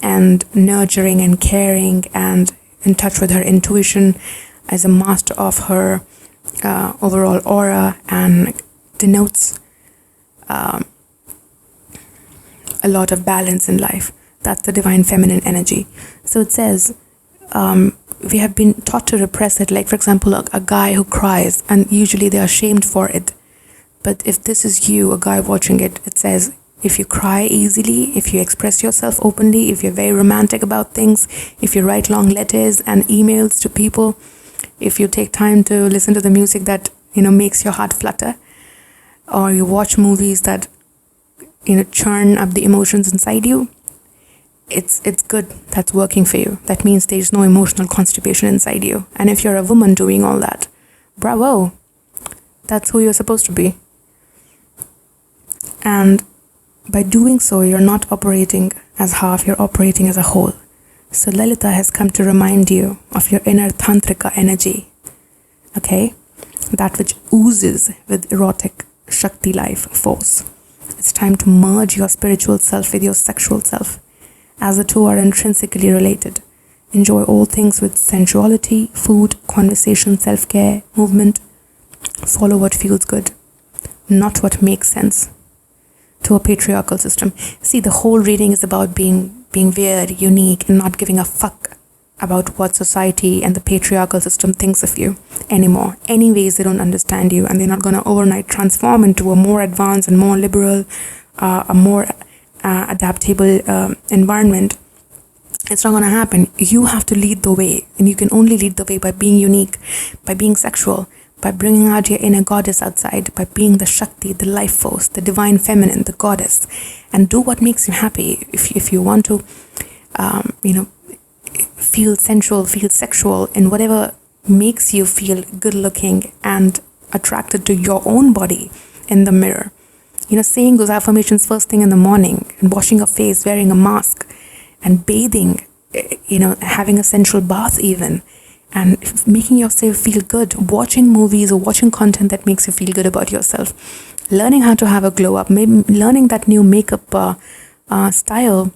and nurturing and caring and in touch with her intuition, as a master of her overall aura, and denotes a lot of balance in life. That's the divine feminine energy. So it says we have been taught to repress it. Like, for example, a guy who cries, and usually they are shamed for it. But if this is you, a guy watching it, it says, if you cry easily, if you express yourself openly, if you're very romantic about things, if you write long letters and emails to people, if you take time to listen to the music that, makes your heart flutter, or you watch movies that churn up the emotions inside you, it's good. That's working for you. That means there's no emotional constipation inside you. And if you're a woman doing all that, bravo, that's who you're supposed to be. And by doing so, you're not operating as half, you're operating as a whole. So Lalita has come to remind you of your inner tantrika energy, okay? That which oozes with erotic Shakti life force. It's time to merge your spiritual self with your sexual self, as the two are intrinsically related. Enjoy all things with sensuality, food, conversation, self-care, movement. Follow what feels good, not what makes sense to a patriarchal system. See, the whole reading is about being weird, unique, and not giving a fuck about what society and the patriarchal system thinks of you anymore. Anyways, they don't understand you, and they're not going to overnight transform into a more advanced and more liberal, a more adaptable environment. It's not going to happen. You have to lead the way, and you can only lead the way by being unique, by being sexual, by bringing out your inner goddess outside, by being the Shakti, the life force, the divine feminine, the goddess, and do what makes you happy. If you want to, feel sensual, feel sexual, and whatever makes you feel good looking and attracted to your own body in the mirror. Saying those affirmations first thing in the morning, and washing your face, wearing a mask, and bathing, having a sensual bath even, and making yourself feel good, watching movies or watching content that makes you feel good about yourself, learning how to have a glow up, maybe learning that new makeup style,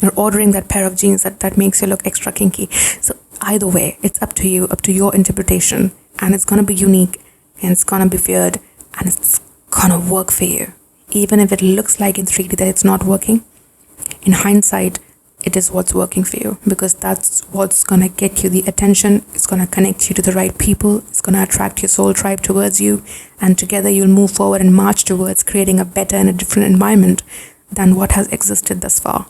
or ordering that pair of jeans that makes you look extra kinky. So either way, it's up to you, up to your interpretation, and it's gonna be unique, and it's gonna be weird, and it's gonna work for you. Even if it looks like in 3D that it's not working, in hindsight, it is what's working for you, because that's what's gonna get you the attention. It's gonna connect you to the right people. It's gonna attract your soul tribe towards you, and together you'll move forward and march towards creating a better and a different environment than what has existed thus far.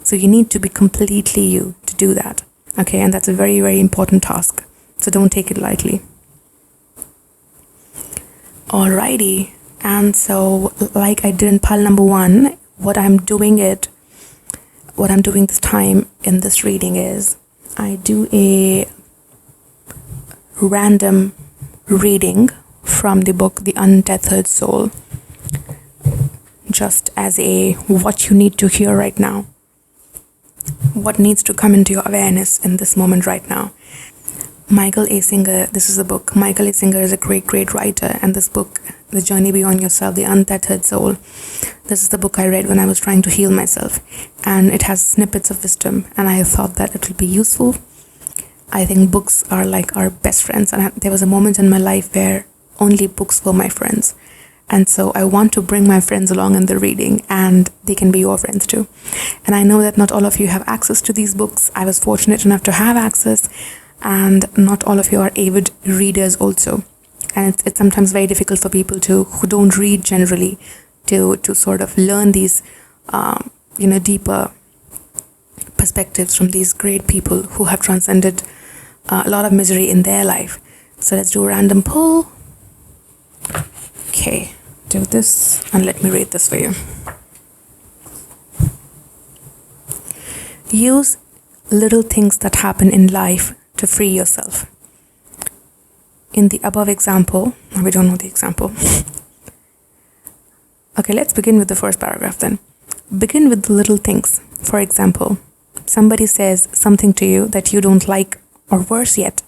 So you need to be completely you to do that, okay? And that's a very, very important task. So don't take it lightly. Alrighty, and so like I did in pile number 1, what I'm doing this time in this reading is I do a random reading from the book The Untethered Soul, just as a what you need to hear right now, what needs to come into your awareness in this moment right now. Michael A. Singer, this is the book. Michael A. Singer is a great, great writer, and this book, The Journey Beyond Yourself, The Untethered Soul, this is the book I read when I was trying to heal myself, and it has snippets of wisdom, and I thought that it will be useful. I think books are like our best friends, and there was a moment in my life where only books were my friends, and so I want to bring my friends along in the reading, and they can be your friends too. And I know that not all of you have access to these books. I was fortunate enough to have access, and not all of you are avid readers also. And it's sometimes very difficult for people who don't read generally to sort of learn these deeper perspectives from these great people who have transcended a lot of misery in their life. So let's do a random pull. Okay, do this and let me read this for you. Use little things that happen in life to free yourself. In the above example, we don't know the example. Okay, let's begin with the first paragraph then. Begin with the little things. For example, somebody says something to you that you don't like, or worse yet,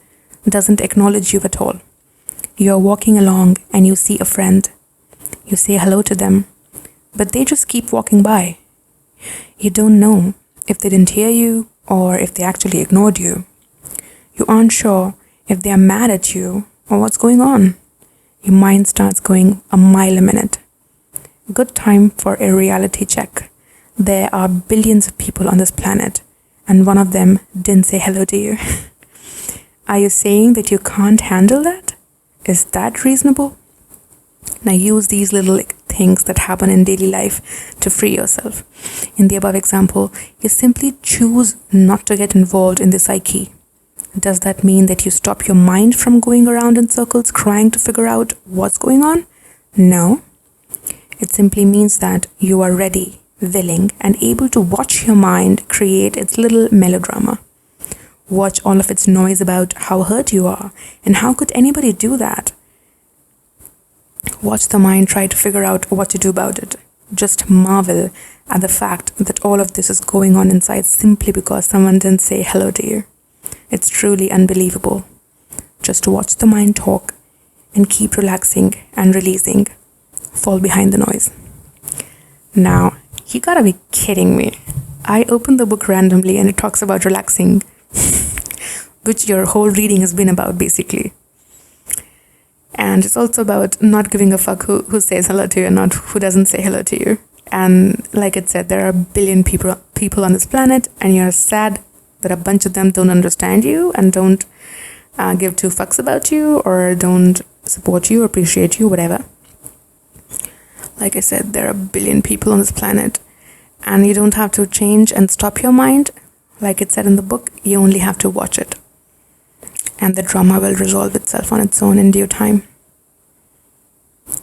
doesn't acknowledge you at all. You're walking along and you see a friend. You say hello to them, but they just keep walking by. You don't know if they didn't hear you or if they actually ignored you. You aren't sure if they are mad at you or what's going on. Your mind starts going a mile a minute. Good time for a reality check. There are billions of people on this planet, and one of them didn't say hello to you. Are you saying that you can't handle that? Is that reasonable? Now use these little things that happen in daily life to free yourself. In the above example, you simply choose not to get involved in the psyche. Does that mean that you stop your mind from going around in circles, trying to figure out what's going on? No, it simply means that you are ready, willing, and able to watch your mind create its little melodrama. Watch all of its noise about how hurt you are and how could anybody do that. Watch the mind try to figure out what to do about it. Just marvel at the fact that all of this is going on inside simply because someone didn't say hello to you. It's truly unbelievable. Just watch the mind talk and keep relaxing and releasing. Fall behind the noise. Now, you gotta be kidding me. I opened the book randomly and it talks about relaxing, which your whole reading has been about basically. And it's also about not giving a fuck who says hello to you and not who doesn't say hello to you. And like it said, there are a billion people on this planet, and you're sad that a bunch of them don't understand you and don't give two fucks about you or don't support you, appreciate you, whatever. Like I said, there are a billion people on this planet, and you don't have to change and stop your mind. Like it said in the book, you only have to watch it. And the drama will resolve itself on its own in due time.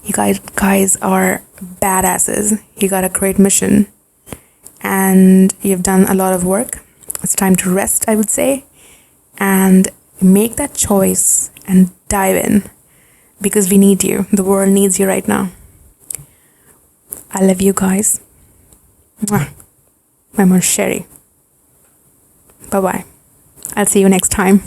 You guys are badasses. You got a great mission. And you've done a lot of work. It's time to rest, I would say. And make that choice and dive in. Because we need you. The world needs you right now. I love you guys. Mwah. My mom Sherry. Bye-bye. I'll see you next time.